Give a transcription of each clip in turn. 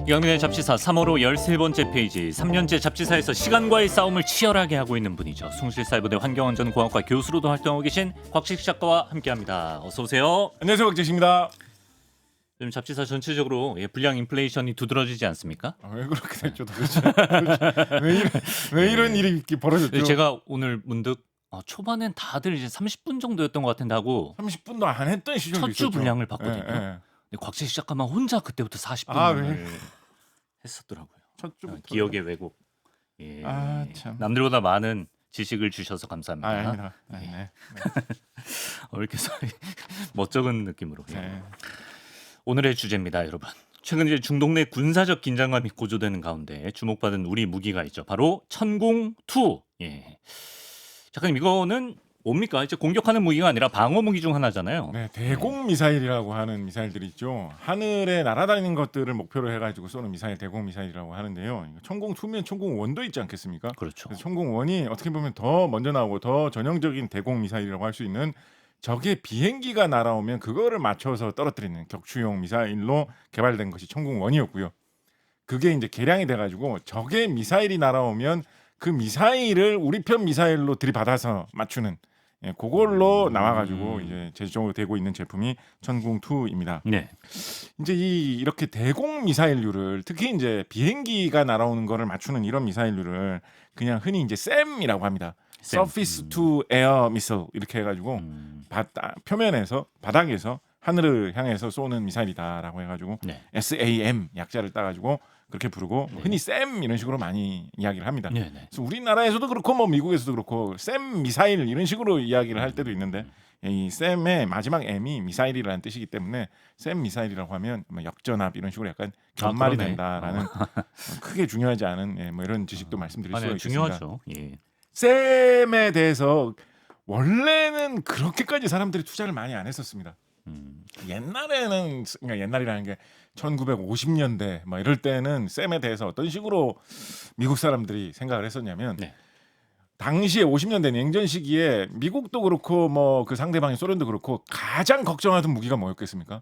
이강민의 잡지사 3호로 13번째 페이지. 3년째 잡지사에서 시간과의 싸움을 치열하게 하고 있는 분이죠. 숭실사이버대 환경안전공학과 교수로도 활동하고 계신 곽식 작가와 함께합니다. 어서 오세요. 안녕하세요, 곽재식입니다. 요즘 잡지사 전체적으로 불량 인플레이션이 두드러지지 않습니까? 왜 그렇게 됐죠, 도대체? 왜 이런 일이 이렇게 벌어졌죠? 제가 오늘 문득 초반엔 다들 이제 30분 정도였던 것 같은데 하고 30분도 안 했던 시절도 첫 주 있었죠. 분량을 봤거든요. 예, 예. 근데 곽식 작가만 혼자 그때부터 40분을 아, 왜? 했었더라고요. 첫 주부터. 기억의 왜곡. 예. 아, 참. 남들보다 많은 지식을 주셔서 감사합니다. 아닙니다. 예. 네. 이렇게 멋쩍은 느낌으로. 네. 오늘의 주제입니다, 여러분. 최근 이제 중동 내 군사적 긴장감이 고조되는 가운데 주목받은 우리 무기가 있죠. 바로 천공2. 예. 작가님, 이거는 뭡니까? 이제 공격하는 무기가 아니라 방어 무기 중 하나잖아요. 네, 대공 미사일이라고 하는 미사일들이 있죠. 하늘에 날아다니는 것들을 목표로 해가지고 쏘는 미사일, 대공 미사일이라고 하는데요. 천공2면 천공1도 있지 않겠습니까? 그렇죠. 그래서 천공1이 어떻게 보면 더 먼저 나오고 더 전형적인 대공 미사일이라고 할 수 있는 적의 비행기가 날아오면 그거를 맞춰서 떨어뜨리는 격추용 미사일로 개발된 것이 천공1이었고요. 그게 이제 개량이 돼가지고 적의 미사일이 날아오면 그 미사일을 우리 편 미사일로 들이받아서 맞추는 그걸로 나와가지고 이제 제조적으로 되고 있는 제품이 천공2입니다. 네. 이제 이렇게 대공 미사일류를 특히 이제 비행기가 날아오는 거를 맞추는 이런 미사일류를 그냥 흔히 이제 샘이라고 합니다. Surface to Air Missile 이렇게 해가지고 표면에서 바닥에서 하늘을 향해서 쏘는 미사일이다라고 해가지고 네. SAM 약자를 따가지고 그렇게 부르고 네. 흔히 샘 이런 식으로 많이 이야기를 합니다. 네, 네. 그래서 우리나라에서도 그렇고 뭐 미국에서도 그렇고 샘 미사일 이런 식으로 이야기를 할 때도 있는데 이 샘의 마지막 M이 미사일이라는 뜻이기 때문에 샘 미사일이라고 하면 뭐 역전압 이런 식으로 약간 견말이 그러네. 된다라는 크게 중요하지 않은 뭐 이런 지식도 말씀드릴 수가 있습니다. 중요하죠. 예. 샘에 대해서 원래는 그렇게까지 사람들이 투자를 많이 안 했었습니다. 옛날에는 그러니까 옛날이라는 게 1950년대 뭐 이럴 때는 샘에 대해서 어떤 식으로 미국 사람들이 생각을 했었냐면 네. 당시에 50년대 냉전 시기에 미국도 그렇고 뭐 그 상대방인 소련도 그렇고 가장 걱정하던 무기가 뭐였겠습니까?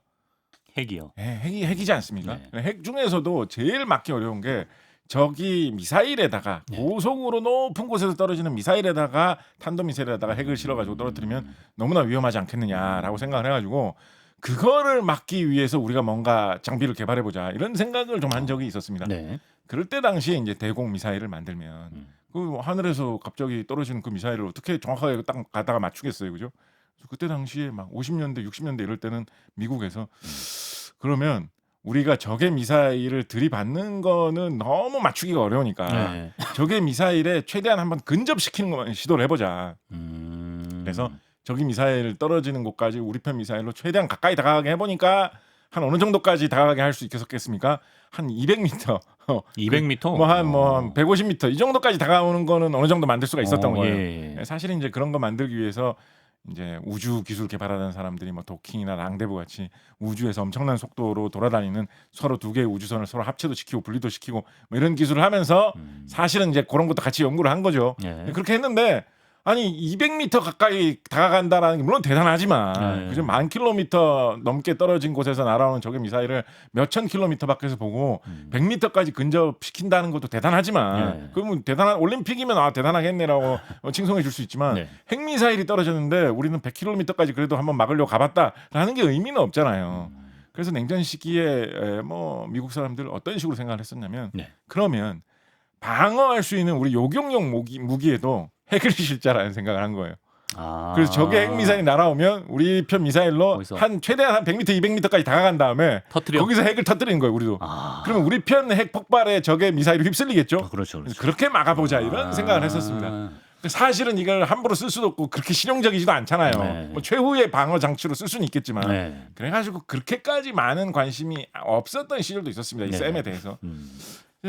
핵이요. 핵이지 않습니까? 네. 핵 중에서도 제일 막기 어려운 게 적이 미사일에다가 네. 고속으로 높은 곳에서 떨어지는 미사일에다가 탄도미사일에다가 핵을 실어가지고 떨어뜨리면 너무나 위험하지 않겠느냐라고 생각을 해가지고 그거를 막기 위해서 우리가 뭔가 장비를 개발해보자 이런 생각을 좀 한 적이 있었습니다. 네. 그럴 때 당시에 이제 대공 미사일을 만들면 그 하늘에서 갑자기 떨어지는 그 미사일을 어떻게 정확하게 딱 가다가 맞추겠어요, 그죠? 그래서 그때 당시에 막 50년대, 60년대 이럴 때는 미국에서 그러면 우리가 적의 미사일을 들이받는 거는 너무 맞추기가 어려우니까 네. 적의 미사일에 최대한 한번 근접시키는 것만 시도를 해보자. 그래서 적의 미사일 떨어지는 곳까지 우리 편 미사일로 최대한 가까이 다가가게 해보니까 한 어느 정도까지 다가가게 할 수 있겠습니까? 한 200m, 200m? 뭐 150m 이 정도까지 다가오는 거는 어느 정도 만들 수가 있었던 거예요. 예. 사실은 이제 그런 거 만들기 위해서 이제 우주 기술 개발하는 사람들이 뭐 도킹이나 랑데부 같이 우주에서 엄청난 속도로 돌아다니는 서로 두 개의 우주선을 서로 합체도 시키고 분리도 시키고 뭐 이런 기술을 하면서 사실은 이제 그런 것도 같이 연구를 한 거죠. 예. 그렇게 했는데 아니 200m 가까이 다가간다라는 게 물론 대단하지만 그죠? 1000km 넘게 떨어진 곳에서 날아오는 적의 미사일을 몇천 킬로미터 밖에서 보고 100m까지 근접시킨다는 것도 대단하지만 그러면 대단한 올림픽이면 대단하겠네라고 칭송해 줄 수 있지만 네. 핵미사일이 떨어졌는데 우리는 100km까지 그래도 한번 막으려고 가봤다라는 게 의미는 없잖아요. 그래서 냉전 시기에 뭐 미국 사람들 어떤 식으로 생각을 했었냐면 네. 그러면 방어할 수 있는 우리 요격용 무기에도 핵을 실자라는 생각을 한 거예요. 그래서 적의 핵 미사일이 날아오면 우리 편 미사일로 거기서. 최대한 한 100m, 200m까지 다가간 다음에 터뜨려. 거기서 핵을 터뜨리는 거예요, 우리도. 그러면 우리 편 핵 폭발에 적의 미사일이 휩쓸리겠죠. 그렇죠. 그래서 그렇게 막아보자 이런 생각을 했었습니다. 사실은 이걸 함부로 쓸 수도 없고 그렇게 실용적이지도 않잖아요. 네. 뭐 최후의 방어 장치로 쓸 수는 있겠지만 네. 그래가지고 그렇게까지 많은 관심이 없었던 시절도 있었습니다. 이 네. 샘에 대해서.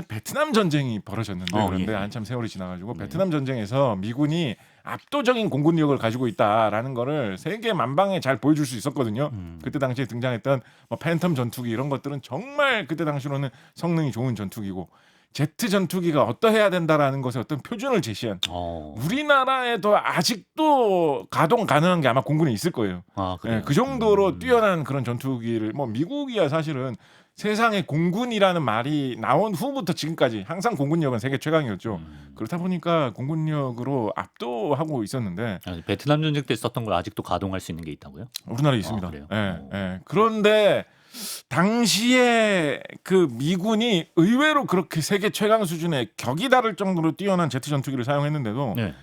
베트남 전쟁이 벌어졌는데 그런데 예. 한참 세월이 지나가지고 베트남 전쟁에서 미군이 압도적인 공군력을 가지고 있다라는 거를 세계 만방에 잘 보여줄 수 있었거든요. 그때 당시에 등장했던 뭐 팬텀 전투기 이런 것들은 정말 그때 당시로는 성능이 좋은 전투기고 제트 전투기가 어떠해야 된다라는 것의 어떤 표준을 제시한 우리나라에도 아직도 가동 가능한 게 아마 공군에 있을 거예요. 그래요? 그 정도로 뛰어난 그런 전투기를 뭐 미국이야 사실은 세상에 공군이라는 말이 나온 후부터 지금까지 항상 공군력은 세계 최강이었죠. 그렇다 보니까 공군력으로 압도하고 있었는데 베트남 전쟁 때 썼던 걸 아직도 가동할 수 있는 게 있다고요? 우리나라에 있습니다. 그래요? 그런데 당시에 그 미군이 의외로 그렇게 세계 최강 수준의 격이 다를 정도로 뛰어난 제트 전투기를 사용했는데도 네.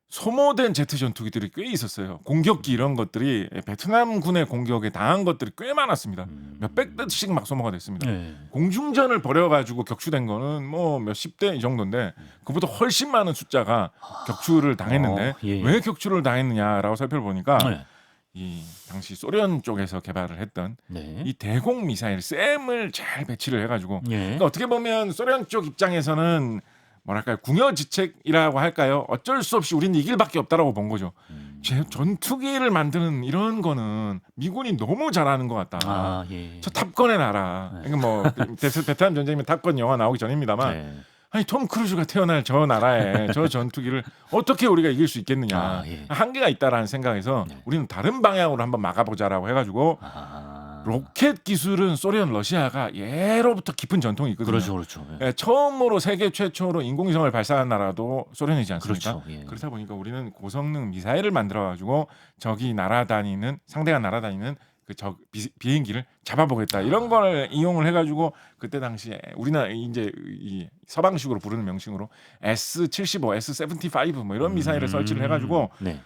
소모된 제트 전투기들이 꽤 있었어요. 공격기 이런 것들이 베트남군의 공격에 당한 것들이 꽤 많았습니다. 몇백 대씩 막 소모가 됐습니다. 네. 공중전을 벌여가지고 격추된 거는 뭐 몇십 대 이 정도인데 그보다 훨씬 많은 숫자가 격추를 당했는데 예. 왜 격추를 당했느냐라고 살펴보니까 네. 이 당시 소련 쪽에서 개발을 했던 네. 이 대공 미사일 쌤을 잘 배치를 해가지고 예. 그러니까 어떻게 보면 소련 쪽 입장에서는 뭐랄까요 궁여지책이라고 할까요 어쩔 수 없이 우리는 이길 밖에 없다라고 본 거죠. 전투기를 만드는 이런 거는 미군이 너무 잘하는 것 같다. 아, 예. 저 탑건의 나라. 그러니까 뭐 베트남 전쟁이면 탑건 영화 나오기 전입니다만 네. 아니 톰 크루즈가 태어날 저 나라에 저 전투기를 어떻게 우리가 이길 수 있겠느냐. 아, 예. 한계가 있다라는 생각에서 네. 우리는 다른 방향으로 한번 막아보자라고 해가지고 로켓 기술은 소련 러시아가 예로부터 깊은 전통이 있거든요. 그렇죠, 그렇죠. 예. 예, 처음으로 세계 최초로 인공위성을 발사한 나라도 소련이지 않습니까? 그렇죠. 예. 그렇다 보니까 우리는 고성능 미사일을 만들어가지고 적이 날아다니는 상대가 날아다니는 그 적 비행기를 잡아보겠다 이런 걸 이용을 해가지고 그때 당시에 우리나라 이제 이 서방식으로 부르는 명칭으로 S-75, S-75 뭐 이런 미사일을 설치를 해가지고 네.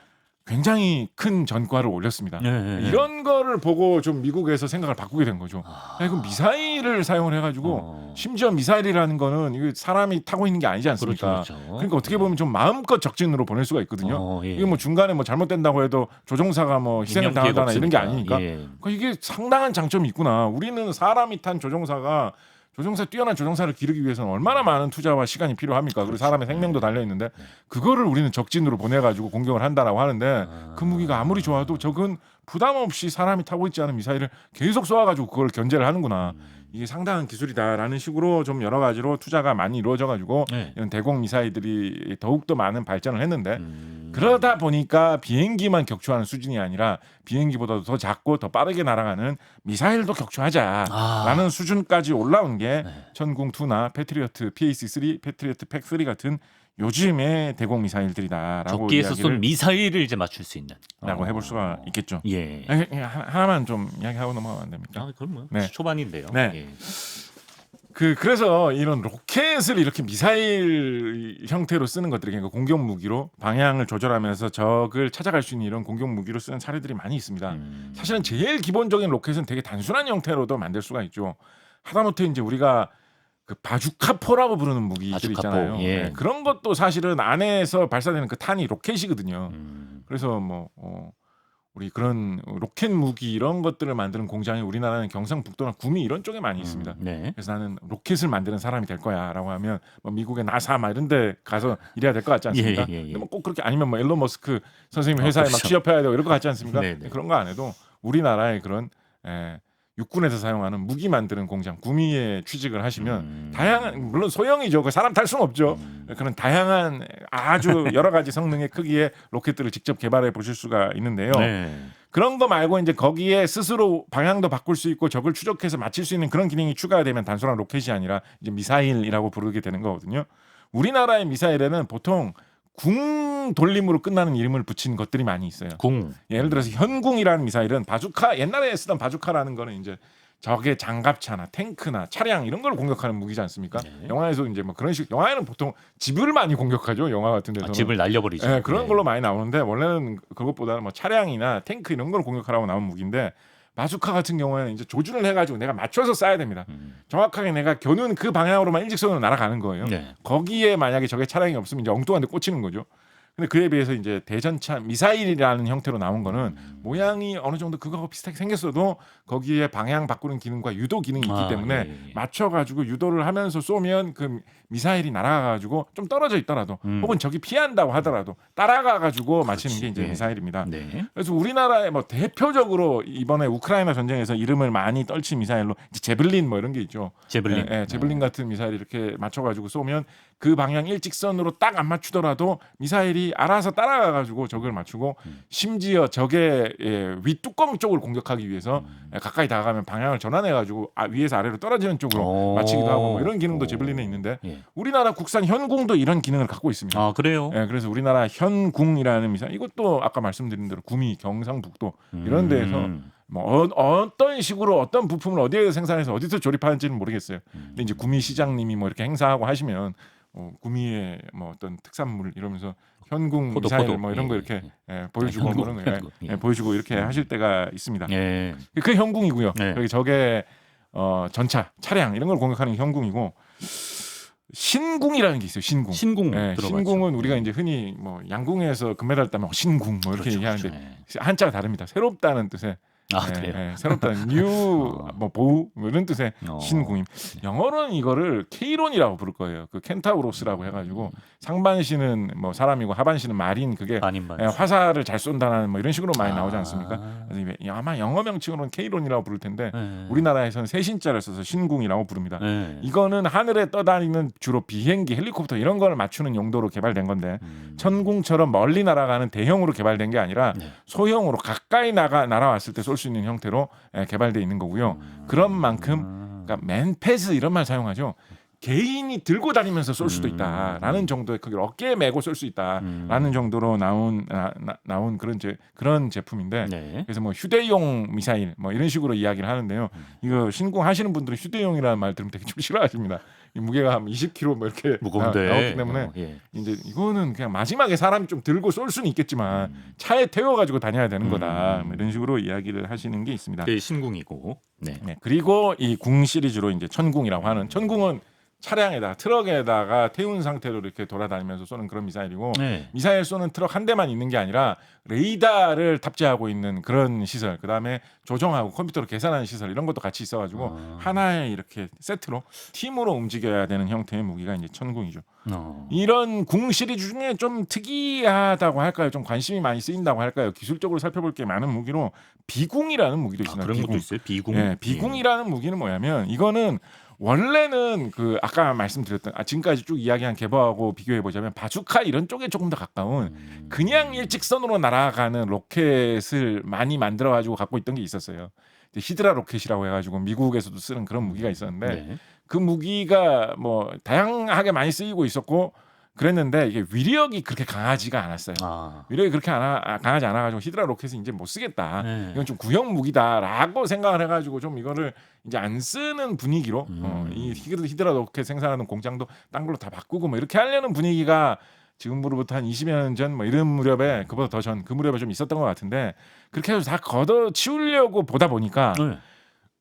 굉장히 큰 전과를 올렸습니다. 네. 이런 거를 보고 좀 미국에서 생각을 바꾸게 된 거죠. 이거 미사일을 사용을 해가지고 심지어 미사일이라는 거는 이게 사람이 타고 있는 게 아니지 않습니까? 그렇죠. 그러니까 어떻게 보면 좀 마음껏 적진으로 보낼 수가 있거든요. 예. 이게 뭐 중간에 뭐 잘못된다고 해도 조종사가 뭐 희생을 당하거나 이런 게 아니니까. 예. 그러니까 이게 상당한 장점이 있구나. 우리는 사람이 탄 조종사가 뛰어난 조종사를 기르기 위해서는 얼마나 많은 투자와 시간이 필요합니까? 그리고 사람의 생명도 달려 있는데 그거를 우리는 적진으로 보내가지고 공격을 한다라고 하는데 그 무기가 아무리 좋아도 적은 부담 없이 사람이 타고 있지 않은 미사일을 계속 쏘아가지고 그걸 견제를 하는구나. 이게 상당한 기술이다라는 식으로 좀 여러 가지로 투자가 많이 이루어져가지고 네. 이런 대공 미사일들이 더욱더 많은 발전을 했는데 그러다 보니까 비행기만 격추하는 수준이 아니라 비행기보다도 더 작고 더 빠르게 날아가는 미사일도 격추하자라는 수준까지 올라온 게 천궁2나 패트리어트 PAC-3, 패트리어트 팩3 같은 요즘의 대공 미사일들이다라고 적기에서 이야기를 쏜 미사일을 이제 맞출 수 있는 라고 해볼 수가 있겠죠. 예. 하나만 좀 이야기하고 넘어가면 안 됩니까? 아, 그럼 뭐 네. 초반인데요. 네. 예. 그래서 이런 로켓을 이렇게 미사일 형태로 쓰는 것들이 그러니까 공격 무기로 방향을 조절하면서 적을 찾아갈 수 있는 이런 공격 무기로 쓰는 사례들이 많이 있습니다. 사실은 제일 기본적인 로켓은 되게 단순한 형태로도 만들 수가 있죠. 하다못해 이제 우리가 그 바주카포라고 부르는 무기들 바주카포, 있잖아요. 예. 네, 그런 것도 사실은 안에서 발사되는 그 탄이 로켓이거든요. 그래서 뭐 우리 그런 로켓 무기 이런 것들을 만드는 공장이 우리나라는 경상북도나 구미 이런 쪽에 많이 있습니다. 네. 그래서 나는 로켓을 만드는 사람이 될 거야라고 하면 뭐 미국의 나사 막 이런 데 가서 일해야 될 것 같지 않습니까? 예. 근데 뭐 꼭 그렇게 아니면 뭐 일론 머스크 선생님 회사에 막 그렇죠. 취업해야 되고 이럴 것 같지 않습니까? 네네. 그런 거 안 해도 우리나라의 그런 육군에서 사용하는 무기 만드는 공장 구미에 취직을 하시면 다양한 물론 소형이죠. 그 사람 탈 수는 없죠. 그런 다양한 아주 여러 가지 성능의 크기의 로켓들을 직접 개발해 보실 수가 있는데요. 네. 그런 거 말고 이제 거기에 스스로 방향도 바꿀 수 있고 적을 추적해서 맞힐 수 있는 그런 기능이 추가되면 단순한 로켓이 아니라 이제 미사일이라고 부르게 되는 거거든요. 우리나라의 미사일에는 보통 궁 돌림으로 끝나는 이름을 붙인 것들이 많이 있어요. 궁. 예를 들어서 현궁이라는 미사일은 바주카 옛날에 쓰던 바주카라는 거는 이제 적의 장갑차나 탱크나 차량 이런 걸 공격하는 무기지 않습니까? 네. 영화에서 이제 뭐 그런 식 영화에는 보통 집을 많이 공격하죠. 영화 같은 데서는. 집을 날려버리죠. 네, 그런 걸로 많이 나오는데 원래는 그것보다는 뭐 차량이나 탱크 이런 걸 공격하라고 나온 무기인데 바주카 같은 경우에는 이제 조준을 해가지고 내가 맞춰서 쏴야 됩니다. 정확하게 내가 겨눈 그 방향으로만 일직선으로 날아가는 거예요. 네. 거기에 만약에 적의 차량이 없으면 이제 엉뚱한 데 꽂히는 거죠. 근데 그에 비해서 이제 대전차 미사일이라는 형태로 나온 거는 모양이 어느 정도 그거하고 비슷하게 생겼어도 거기에 방향 바꾸는 기능과 유도 기능이 있기 때문에 예. 맞춰가지고 유도를 하면서 쏘면 그 미사일이 날아가가지고 좀 떨어져 있더라도 혹은 적이 피한다고 하더라도 따라가가지고 맞히는 게 이제 예. 미사일입니다. 네. 그래서 우리나라에 뭐 대표적으로 이번에 우크라이나 전쟁에서 이름을 많이 떨친 미사일로 이제 제블린 뭐 이런 게 있죠. 제블린. 제블린 같은 미사일 이렇게 맞춰가지고 쏘면 그 방향 일직선으로 딱 안 맞추더라도 미사일이 미사일이 알아서 따라가 가지고 적을 맞추고 심지어 적의 윗뚜껑 쪽을 공격하기 위해서 가까이 다가가면 방향을 전환해 가지고 위에서 아래로 떨어지는 쪽으로 맞추기도 하고 뭐 이런 기능도 제블린에 있는데 예. 우리나라 국산 현궁도 이런 기능을 갖고 있습니다. 아 그래요? 예, 그래서 우리나라 현궁이라는 미사일 이것도 아까 말씀드린 대로 구미, 경상북도 이런 데에서 뭐 어떤 식으로 어떤 부품을 어디에 생산해서 어디서 조립하는지는 모르겠어요. 근데 이제 구미 시장님이 뭐 이렇게 행사하고 하시면 구미의 뭐 어떤 특산물 이러면서 현궁 포도, 미사일 포도. 뭐 이런 거 예, 이렇게 예. 보여주고 현궁, 뭐 이런 거 현궁. 예. 보여주고 이렇게 하실 때가 있습니다. 예. 그 현궁이고요. 네. 여기 적의 전차, 차량 이런 걸 공격하는 현궁이고 신궁이라는 게 있어요. 신궁. 신궁 예, 들어봤죠. 신궁은 우리가 예. 이제 흔히 뭐 양궁에서 금메달 따면 신궁 뭐 이렇게 그렇죠, 얘기하는데 그렇죠. 예. 한자가 다릅니다. 새롭다는 뜻의 아 그래요? 새롭다는 뉴 뭐 보우 뭐 이런 뜻의 신궁임. 영어로는 이거를 케이론이라고 부를 거예요. 그 켄타우로스라고 해가지고 상반신은 뭐 사람이고 하반신은 말인 그게 반인반. 화살을 잘 쏜다는 뭐 이런 식으로 많이 나오지 않습니까? 아. 그래서 아마 영어 명칭으로는 케이론이라고 부를 텐데 예. 우리나라에서는 세 신자를 써서 신궁이라고 부릅니다. 예. 이거는 하늘에 떠다니는 주로 비행기, 헬리콥터 이런 걸 맞추는 용도로 개발된 건데 천궁처럼 멀리 날아가는 대형으로 개발된 게 아니라 네. 소형으로 가까이 날아왔을 때 쏠 수 있는 형태로 개발되어 있는 거고요. 그런 만큼 그러니까 맨패스 이런 말 사용하죠. 개인이 들고 다니면서 쏠 수도 있다라는 정도의 크기를 어깨에 메고 쏠 수 있다라는 정도로 나온 그런 제품인데 네. 그래서 뭐 휴대용 미사일 뭐 이런 식으로 이야기를 하는데요. 이거 신궁 하시는 분들은 휴대용이라는 말 들으면 되게 좀 싫어하십니다. 이 무게가 한 20kg 뭐 이렇게 무거운데. 나오기 때문에 예. 이제 이거는 그냥 마지막에 사람이 좀 들고 쏠 수는 있겠지만 차에 태워 가지고 다녀야 되는 거다. 뭐 이런 식으로 이야기를 하시는 게 있습니다. 그게 신궁이고. 네. 네. 그리고 이 궁 시리즈로 이제 천궁이라고 하는 천궁은 차량에다 트럭에다가 태운 상태로 이렇게 돌아다니면서 쏘는 그런 미사일이고 네. 미사일 쏘는 트럭 한 대만 있는 게 아니라 레이더를 탑재하고 있는 그런 시설 그다음에 조정하고 컴퓨터로 계산하는 시설 이런 것도 같이 있어가지고 하나의 이렇게 세트로 팀으로 움직여야 되는 형태의 무기가 이제 천궁이죠. 이런 궁 시리즈 중에 좀 특이하다고 할까요? 좀 관심이 많이 쓰인다고 할까요? 기술적으로 살펴볼 게 많은 무기로 비궁이라는 무기도 있습니다. 그런 비궁. 것도 있어요. 비궁. 네, 비궁이라는 무기는 뭐냐면 이거는 원래는 그 아까 말씀드렸던 지금까지 쭉 이야기한 개보하고 비교해 보자면 바주카 이런 쪽에 조금 더 가까운 그냥 일직선으로 날아가는 로켓을 많이 만들어 가지고 갖고 있던 게 있었어요. 히드라 로켓이라고 해가지고 미국에서도 쓰는 그런 무기가 있었는데 네. 그 무기가 뭐 다양하게 많이 쓰이고 있었고 그랬는데 이게 위력이 그렇게 강하지가 않았어요. 위력이 그렇게 강하지 않아가지고 히드라 로켓은 이제 못 쓰겠다. 네. 이건 좀 구형 무기다라고 생각을 해가지고 좀 이거를 이제 안 쓰는 분위기로 이 히드라 로켓 생산하는 공장도 딴 걸로 다 바꾸고 뭐 이렇게 하려는 분위기가 지금으로부터 한 20여 년 전 뭐 이런 무렵에 그보다 더 전 그 무렵에 좀 있었던 것 같은데 그렇게 해서 다 걷어치우려고 보다 보니까 네.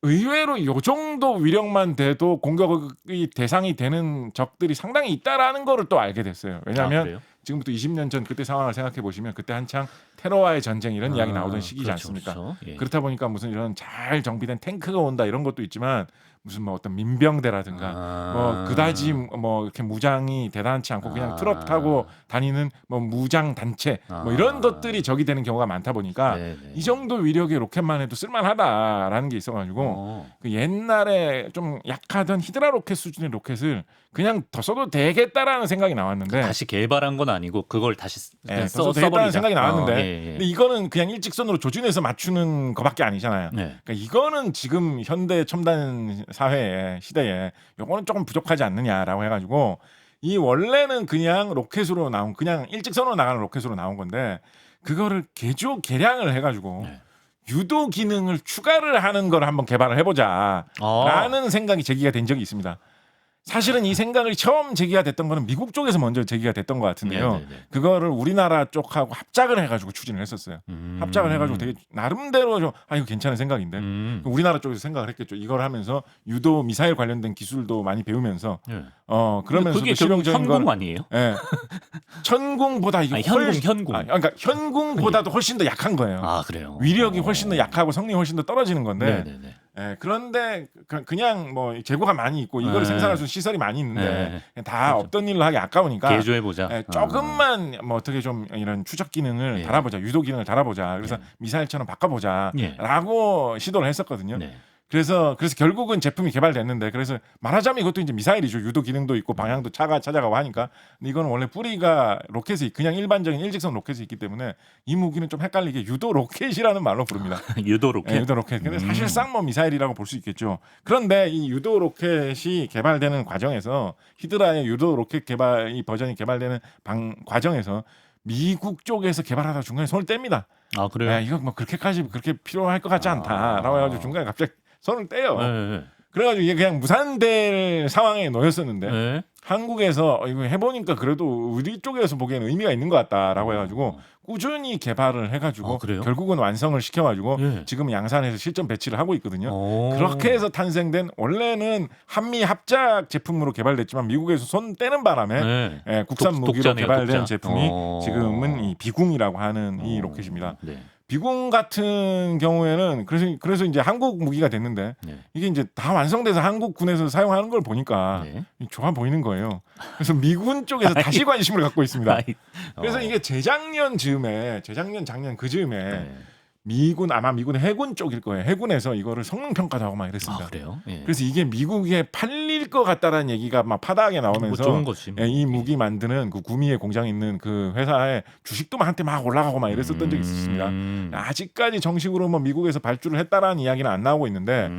의외로 요 정도 위력만 돼도 공격의 대상이 되는 적들이 상당히 있다라는 거를 또 알게 됐어요. 왜냐하면 그래요? 지금부터 20년 전 그때 상황을 생각해 보시면 그때 한창 테러와의 전쟁 이런 이야기 나오던 시기지 그렇죠, 않습니까? 그렇죠. 예. 그렇다 보니까 무슨 이런 잘 정비된 탱크가 온다 이런 것도 있지만 무슨 뭐 어떤 민병대라든가 뭐 그다지 뭐 이렇게 무장이 대단치 않고 그냥 트럭 타고 다니는 뭐 무장 단체 뭐 이런 것들이 적이 되는 경우가 많다 보니까 네네. 이 정도 위력의 로켓만 해도 쓸만하다라는 게 있어가지고 그 옛날에 좀 약하던 히드라 로켓 수준의 로켓을 그냥 더 써도 되겠다라는 생각이 나왔는데 다시 개발한 건 아니고 그걸 다시 그냥 더 써도 되겠다는 써버리자. 생각이 나왔는데 예. 근데 이거는 그냥 일직선으로 조준해서 맞추는 거밖에 아니잖아요. 네. 그러니까 이거는 지금 현대 첨단 사회에 시대에 요거는 조금 부족하지 않느냐라고 해가지고 이 원래는 그냥 로켓으로 나온 그냥 일직선으로 나가는 로켓으로 나온 건데 그거를 개량을 해가지고 네. 유도 기능을 추가를 하는 걸 한번 개발을 해보자라는 생각이 제기가 된 적이 있습니다. 사실은 이 생각을 처음 제기가 됐던 거는 미국 쪽에서 먼저 제기가 됐던 것 같은데요. 네네네. 그거를 우리나라 쪽하고 합작을 해가지고 추진을 했었어요. 합작을 해가지고 되게 나름대로 좀 이거 괜찮은 생각인데 우리나라 쪽에서 생각을 했겠죠. 이걸 하면서 유도 미사일 관련된 기술도 많이 배우면서 네. 그러면서도 그게 실용적인 현궁 건 아니에요? 예. 천궁보다 이게 현궁. 그러니까 현궁보다도 훨씬 더 약한 거예요. 아 그래요. 위력이 훨씬 더 약하고 성능이 훨씬 더 떨어지는 건데 네네네. 예, 그런데 그냥 뭐 재고가 많이 있고 이거를 생산할 수 있는 시설이 많이 있는데 그냥 다 없던 일로 하기 아까우니까 개조해 보자. 예, 조금만 뭐 어떻게 좀 이런 추적 기능을 예. 달아보자, 유도 기능을 달아보자. 그래서 미사일처럼 바꿔보자라고 시도를 했었거든요. 네. 그래서 결국은 제품이 개발됐는데 그래서 말하자면 이것도 이제 미사일이죠. 유도 기능도 있고 방향도 차가 찾아가고 하니까. 근데 이거는 원래 뿌리가 로켓이 그냥 일반적인 일직선 로켓이 있기 때문에 이 무기는 좀 헷갈리게 유도 로켓이라는 말로 부릅니다. 유도 로켓. 네, 유도 로켓. 근데 사실상 뭐 미사일이라고 볼 수 있겠죠. 그런데 이 유도 로켓이 개발되는 과정에서 히드라의 유도 로켓 개발 이 버전이 개발되는 과정에서 미국 쪽에서 개발하다가 중간에 손을 뗍니다. 아 그래요? 야, 이거 뭐 그렇게 필요할 것 같지 않다라고 해가지고 중간에 갑자기 손을 떼요. 네. 그래가지고 이게 그냥 무산될 상황에 놓였었는데 네. 한국에서 이거 해보니까 그래도 우리 쪽에서 보기에는 의미가 있는 것 같다라고 해가지고 꾸준히 개발을 해가지고 아, 그래요? 결국은 완성을 시켜가지고 예. 지금 양산에서 실전 배치를 하고 있거든요. 오. 그렇게 해서 탄생된 원래는 한미 합작 제품으로 개발됐지만 미국에서 손 떼는 바람에 네. 예, 국산 무기로 독자네요, 개발된 독자. 제품이 지금은 이 비궁이라고 하는 이 어. 로켓입니다. 네. 비궁 같은 경우에는 그래서 이제 한국 무기가 됐는데 네. 이게 이제 다 완성돼서 한국군에서 사용하는 걸 보니까 네. 좋아 보이는 거예요. 그래서 미군 쪽에서 다시 관심을 갖고 있습니다. 아이, 그래서 이게 재작년 작년 그 즈음에 네. 미군 해군 쪽일 거예요. 해군에서 이거를 성능 평가도 하고 막 이랬습니다. 아 그래요? 예. 그래서 이게 미국에 팔릴 것 같다라는 얘기가 막 파다하게 뭐 나오면서 좋은 거지. 뭐. 예, 이 무기 만드는 그 구미에 공장 있는 그 회사의 주식도 한때 막 올라가고 막 이랬었던 적이 있었습니다. 아직까지 정식으로 뭐 미국에서 발주를 했다라는 이야기는 안 나오고 있는데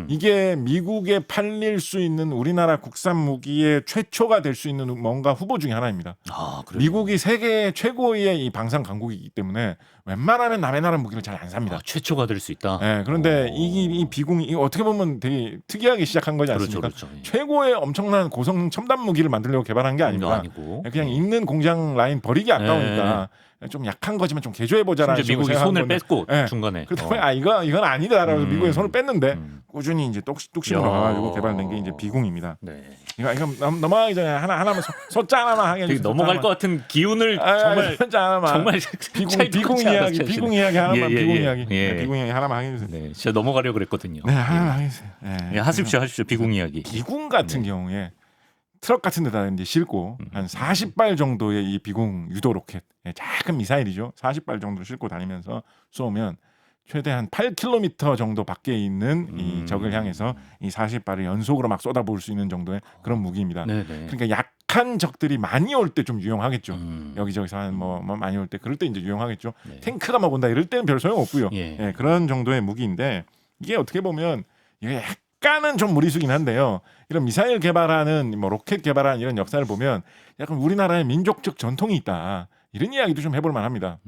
이게 미국에 팔릴 수 있는 우리나라 국산 무기의 최초가 될 수 있는 뭔가 후보 중에 하나입니다. 아 그래요? 미국이 세계 최고의 이 방산 강국이기 때문에 웬만하면 남의 나라 무기를 잘 안 삽니다. 아, 최초가 될 수 있다. 예, 그런데 이 비궁이 어떻게 보면 되게 특이하게 시작한 거지 않습니까? 그렇죠. 예. 최고의 엄청난 고성 첨단 무기를 만들려고 개발한 게 아닙니다. 아니고. 그냥 있는 공장 라인 버리기 아까우니까 좀 약한 거지만 좀 개조해 보자라는 심지어 미국이 손을 뺐고 중간에. 그다음에 이건 아니다라고 미국에 손을 뺐는데 음. 꾸준히 이제 뚝심으로 야. 가가지고 개발된 게 이제 비궁입니다. 네. 이거 넘어가기 전에 하나만 소짜 하나만 하게 되게 해주세요. 넘어갈 것 같은 기운을 정말 소짜 하나만. 정말 비궁 이야기 하나만 예, 예, 비궁 예. 이야기 예. 비궁 이야기 하나만 하게 해주세요. 네, 진짜 넘어가려고 그랬거든요. 네, 하나만 하게 해주세요. 예, 하십시오. 비공 이야기. 비궁 같은 경우에 트럭 같은 데다 이제 싣고 한 40발 정도의 이 비궁 유도 로켓 작은 미사일이죠. 40발 정도를 싣고 다니면서 쏘면 최대 한 8km 정도 밖에 있는 이 적을 향해서 이 40발을 연속으로 막 쏟아부을 수 있는 정도의 그런 무기입니다. 네네. 그러니까 약한 적들이 많이 올 때 좀 유용하겠죠. 여기저기서 한 뭐 많이 올 때 그럴 때 이제 유용하겠죠. 네. 탱크가 막 온다 이럴 때는 별 소용 없고요. 예. 그런 정도의 무기인데 이게 어떻게 보면 이게 약간은 좀 무리수긴 한데요. 이런 미사일 개발하는 뭐 로켓 개발하는 이런 역사를 보면 약간 우리나라의 민족적 전통이 있다. 이런 이야기도 좀 해볼 만합니다.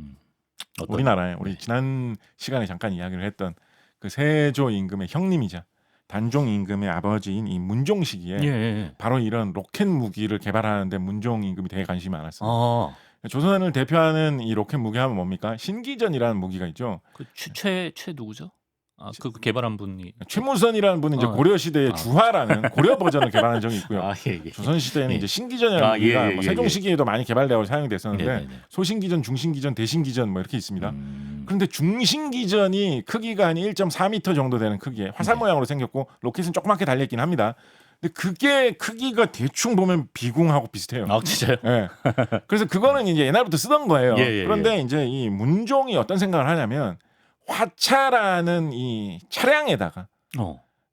우리나라에 우리 지난 시간에 잠깐 이야기를 했던 그 세조 임금의 형님이자 단종 임금의 아버지인 이 문종 시기에 예. 바로 이런 로켓 무기를 개발하는데 문종 임금이 되게 관심이 많았습니다. 아, 조선을 대표하는 이 로켓 무기 하면 뭡니까? 신기전이라는 무기가 있죠. 그최 누구죠? 아, 그 개발한 분이 최무선이라는 분은 이제 고려 시대의 주화라는 고려 버전을 개발한 적이 있고요. 아, 예. 조선 시대에는 예. 이제 신기전이라는 아, 무기가 예, 뭐 예, 세종 예. 시기에도 많이 개발되고 사용이 됐었는데 네네네. 소신기전, 중신기전, 대신기전 뭐 이렇게 있습니다. 그런데 중신기전이 크기가 한 1.4m 정도 되는 크기에 화살 모양으로 생겼고 로켓은 조그맣게 달려있긴 합니다. 근데 그게 크기가 대충 보면 비궁하고 비슷해요. 아, 진짜요? 예. 그래서 그거는 이제 옛날부터 쓰던 거예요. 예. 그런데 이제 이 문종이 어떤 생각을 하냐면 화차라는 이 차량에다가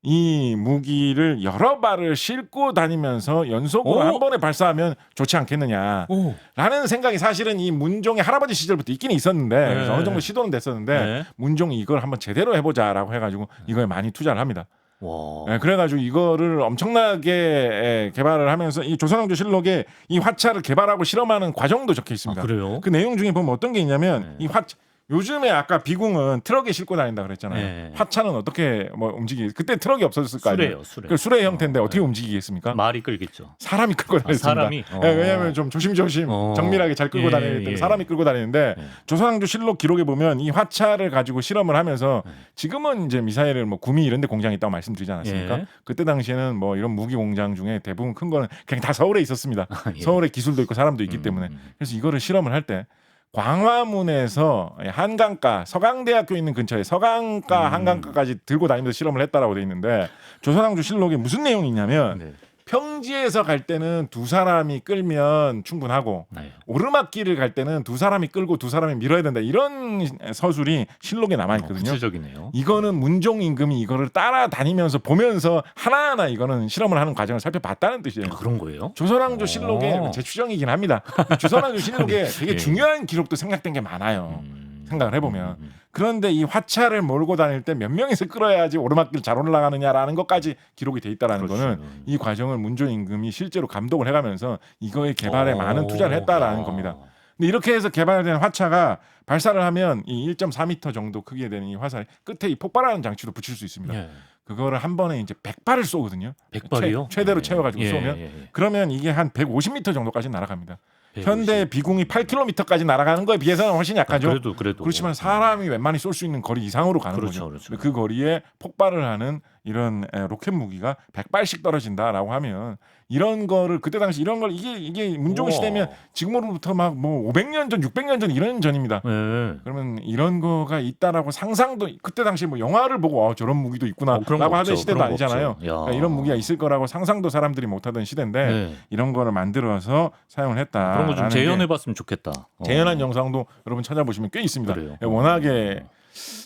이 무기를 여러 발을 싣고 다니면서 연속으로 오. 한 번에 발사하면 좋지 않겠느냐라는 생각이 사실은 이 문종의 할아버지 시절부터 있긴 있었는데 그래서 어느 정도 시도는 됐었는데 네. 문종이 이걸 한번 제대로 해보자라고 해가지고 이거에 많이 투자를 합니다. 와. 그래가지고 이거를 엄청나게 개발을 하면서 이 조선왕조실록에 이 화차를 개발하고 실험하는 과정도 적혀 있습니다. 아, 그래요? 그 내용 중에 보면 어떤 게 있냐면 네. 이 화차 요즘에 아까 비궁은 트럭에 싣고 다닌다 그랬잖아요. 네. 화차는 어떻게 뭐 그때 트럭이 없었을 거 아니에요. 수레요. 그 수레 형태인데 어떻게 움직이겠습니까? 말이 끌겠죠. 사람이 끌고 다녔습니다. 사람이? 왜냐하면 좀 조심조심 정밀하게 잘 끌고 다녀야 되기 때문에 사람이 끌고 다니는데 조선왕조실록 기록에 보면 이 화차를 가지고 실험을 하면서 지금은 이제 미사일을 뭐 구미 이런 데 공장이 있다고 말씀드리지 않았습니까? 예. 그때 당시에는 뭐 이런 무기 공장 중에 대부분 큰 거는 그냥 다 서울에 있었습니다. 예. 서울에 기술도 있고 사람도 있기 때문에 그래서 이거를 실험을 할 때 광화문에서 한강가 서강대학교 있는 근처에 서강가 한강가까지 들고 다니면서 실험을 했다라고 돼 있는데 조선왕조실록에 무슨 내용이 있냐면 네. 평지에서 갈 때는 두 사람이 끌면 충분하고 네. 오르막길을 갈 때는 두 사람이 끌고 두 사람이 밀어야 된다. 이런 서술이 실록에 남아 있거든요. 구체적이네요. 이거는 문종 임금이 이거를 따라다니면서 보면서 하나하나 이거는 실험을 하는 과정을 살펴봤다는 뜻이에요. 아, 그런 거예요? 조선왕조 실록에 제 추정이긴 합니다. 조선왕조 실록에 되게 예. 중요한 기록도 생략된 게 많아요. 생각을 해보면. 음. 그런데 이 화차를 몰고 다닐 때 몇 명이서 끌어야지 오르막길 잘 올라가느냐라는 것까지 기록이 돼 있다라는 그렇죠. 거는 이 과정을 문종 임금이 실제로 감독을 해가면서 이거의 개발에 많은 투자를 했다라는 겁니다. 근데 이렇게 해서 개발된 화차가 발사를 하면 이 1.4m 정도 크기에 되는 이 화살 끝에 이 폭발하는 장치도 붙일 수 있습니다. 예. 그거를 한 번에 이제 100발을 쏘거든요. 100발이요? 최대로 채워가지고 쏘면 그러면 이게 한 150m 정도까지 날아갑니다. 현대 비공이 8km까지 날아가는 거에 비해서는 훨씬 약하죠. 그래도. 그렇지만 사람이 웬만히 쏠 수 있는 거리 이상으로 가는 거죠. 그렇죠. 그 거리에 폭발을 하는 이런 로켓 무기가 100발씩 떨어진다라고 하면 이런 거를 그때 당시 이런 걸 이게 문종 시대면 지금으로부터 막 뭐 500년 전, 600년 전 이런 전입니다. 네. 그러면 이런 거가 있다라고 상상도 그때 당시 뭐 영화를 보고 저런 무기도 있구나라고 하던 시대도 아니잖아요. 그러니까 이런 무기가 있을 거라고 상상도 사람들이 못하던 시대인데 네. 이런 거를 만들어서 사용을 했다. 그런 거 좀 재현해봤으면 좋겠다. 재현한 영상도 여러분 찾아보시면 꽤 있습니다. 그래요. 워낙에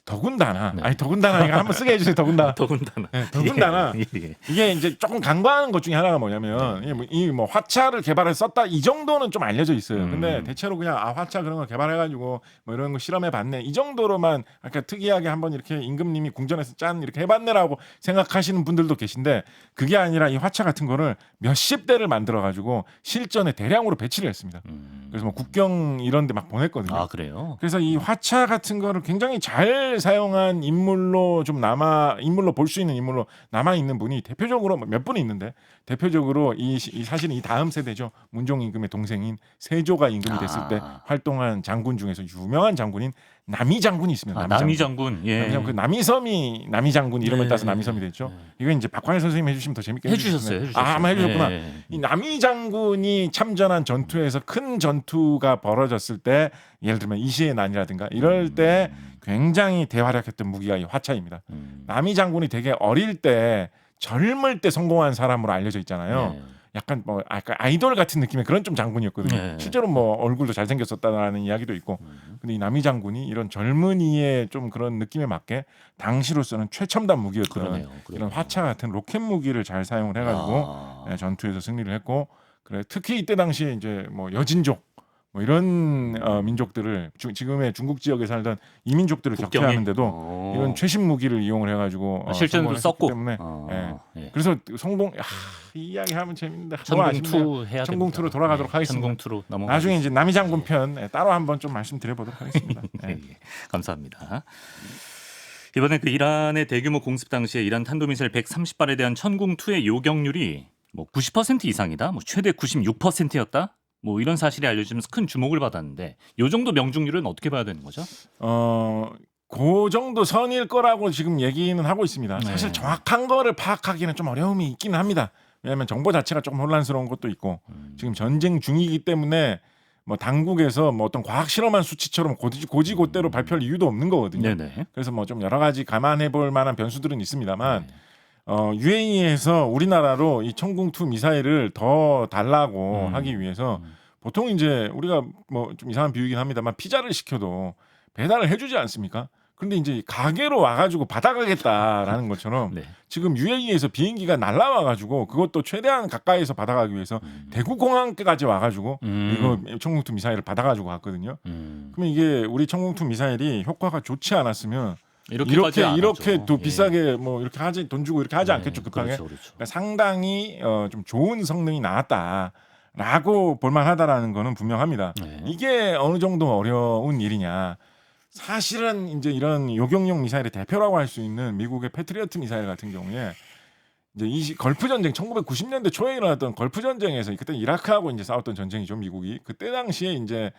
더군다나 네. 아니 더군다나 이거 한번 쓰게 해주세요. 더군다나. 더군다나. 네, 더군다나 예. 이게 이제 조금 간과하는 것 중에 하나가 뭐냐면 이 뭐 화차를 개발해 썼다 이 정도는 좀 알려져 있어요. 근데 대체로 그냥 화차 그런 거 개발해가지고 뭐 이런 거 실험해봤네 이 정도로만 아까 특이하게 한번 이렇게 임금님이 궁전에서 짠 이렇게 해봤네라고 생각하시는 분들도 계신데 그게 아니라 이 화차 같은 거를 몇십 대를 만들어가지고 실전에 대량으로 배치를 했습니다. 그래서 뭐 국경 이런 데 막 보냈거든요. 아, 그래요? 그래서 이 화차 같은 거를 굉장히 잘 사용한 인물로 볼 수 있는 인물로 남아 있는 분이 대표적으로 몇 분이 있는데 대표적으로 이 사실은 이 다음 세대죠. 문종 임금의 동생인 세조가 임금이 됐을 때 활동한 장군 중에서 유명한 장군인 남이 장군이 있습니다. 남이 장군. 예. 남이 장군. 그 남이섬이 남이 장군 이름을 예. 따서 남이섬이 됐죠. 이거 이제 박환일 선생님이 해주시면 더 재밌게 해주셨어요. 아마 해주셨구나. 예. 이 남이 장군이 참전한 전투에서 큰 전투가 벌어졌을 때 예를 들면 이시의 난이라든가 이럴 때 굉장히 대활약했던 무기가 이 화차입니다. 남이 장군이 되게 어릴 때 젊을 때 성공한 사람으로 알려져 있잖아요. 예. 약간 뭐 약간 아이돌 같은 느낌의 그런 좀 장군이었거든요. 네. 실제로 뭐 얼굴도 잘생겼었다라는 이야기도 있고. 근데 이 남이 장군이 이런 젊은이의 좀 그런 느낌에 맞게 당시로서는 최첨단 무기였던 그러네요. 이런 화차 같은 로켓 무기를 잘 사용을 해가지고 아. 전투에서 승리를 했고 그래 특히 이때 당시에 이제 뭐 여진족 뭐 이런 민족들을 지금의 중국 지역에 살던 이민족들을 국경에? 격퇴하는데도 이런 최신 무기를 이용을 해가지고 실전도 성공을 했기 썼고. 때문에 예. 그래서 성공 이 이야기 하면 재밌는데 천공2 해야 됩니다. 천공2로 돌아가도록 하겠습니다. 천공2로 넘어가. 나중에 이제 남이 장군 편 따로 한번 좀 말씀드려보도록 하겠습니다. 예. 감사합니다. 이번에 그 이란의 대규모 공습 당시에 이란 탄도미사일 130발에 대한 천공2의 요격률이 뭐 90% 이상이다, 뭐 최대 96%였다, 뭐 이런 사실이 알려지면서 큰 주목을 받았는데 이 정도 명중률은 어떻게 봐야 되는 거죠? 그 정도 선일 거라고 지금 얘기는 하고 있습니다. 네. 사실 정확한 거를 파악하기는 좀 어려움이 있기는 합니다. 왜냐하면 정보 자체가 조금 혼란스러운 것도 있고 지금 전쟁 중이기 때문에 뭐 당국에서 뭐 어떤 과학 실험한 수치처럼 고지고대로 발표할 이유도 없는 거거든요. 네네. 그래서 뭐 좀 여러 가지 감안해 볼 만한 변수들은 있습니다만 UAE에서 우리나라로 이 천궁2 미사일을 더 달라고 하기 위해서 보통 이제 우리가 뭐 좀 이상한 비유이긴 합니다만 피자를 시켜도 배달을 해주지 않습니까? 근데 이제 가게로 와가지고 받아가겠다라는 것처럼 네. 지금 UAE에서 비행기가 날라와가지고 그것도 최대한 가까이서 받아가기 위해서 대구 공항까지 와가지고 이거 천궁2 미사일을 받아가지고 갔거든요. 그러면 이게 우리 천궁2 미사일이 효과가 좋지 않았으면 이렇게 또 비싸게 뭐 이렇게 하지 돈 주고 이렇게 하지 않겠죠 급하게. 그렇죠. 그러니까 상당히 좀 좋은 성능이 나왔다라고 볼만하다라는 거는 분명합니다. 네. 이게 어느 정도 어려운 일이냐? 사실은 이제 이런 요격용 미사일의 대표라고 할 수 있는 미국의 패트리어트 미사일 같은 경우에 이제 이 걸프 전쟁 1990년대 초에 일어났던 걸프 전쟁에서 그때 이라크하고 이제 싸웠던 전쟁이죠 미국이. 그때 당시에 이제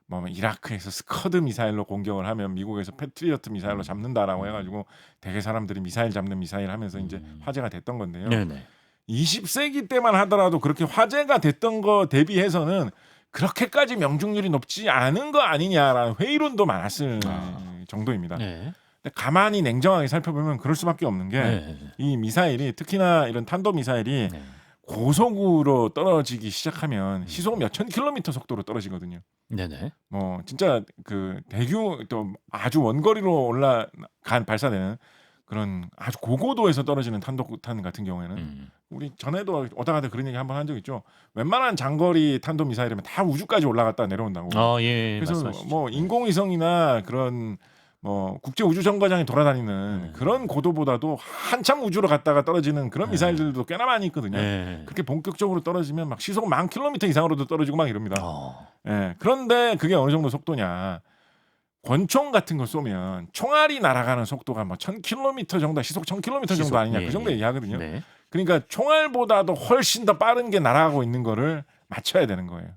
뭐 이라크에서 스커드 미사일로 공격을 하면 미국에서 패트리어트 미사일로 잡는다라고 해가지고 되게 사람들이 미사일 잡는 미사일 하면서 이제 화제가 됐던 건데요. 네네. 20세기 때만 하더라도 그렇게 화제가 됐던 거 대비해서는 그렇게까지 명중률이 높지 않은 거 아니냐라는 회의론도 많았을 정도입니다. 네. 근데 가만히 냉정하게 살펴보면 그럴 수밖에 없는 게 이 미사일이 특히나 이런 탄도 미사일이 네. 고속으로 떨어지기 시작하면 시속 몇천 킬로미터 속도로 떨어지거든요. 네네. 뭐 진짜 그 대규 또 아주 원거리로 올라간 발사되는 그런 아주 고고도에서 떨어지는 탄도탄 같은 경우에는 우리 전에도 오다 가다 그런 얘기 한번 한 적 있죠. 웬만한 장거리 탄도 미사일이면 다 우주까지 올라갔다 내려온다고. 예. 그래서 말씀하시죠. 뭐 인공위성이나 그런 뭐 국제 우주 정거장에 돌아다니는 그런 고도보다도 한참 우주로 갔다가 떨어지는 그런 미사일들도 꽤나 많이 있거든요. 네. 그렇게 본격적으로 떨어지면 막 시속 10,000km 이상으로도 떨어지고 막 이럽니다. 어. 예. 그런데 그게 어느 정도 속도냐? 권총 같은 거 쏘면 총알이 날아가는 속도가 뭐 1,000km 정도, 시속 1,000km 시속, 정도 아니냐 예, 그 정도 예. 얘기하거든요. 네. 그러니까 총알보다도 훨씬 더 빠른 게 날아가고 있는 거를 맞춰야 되는 거예요.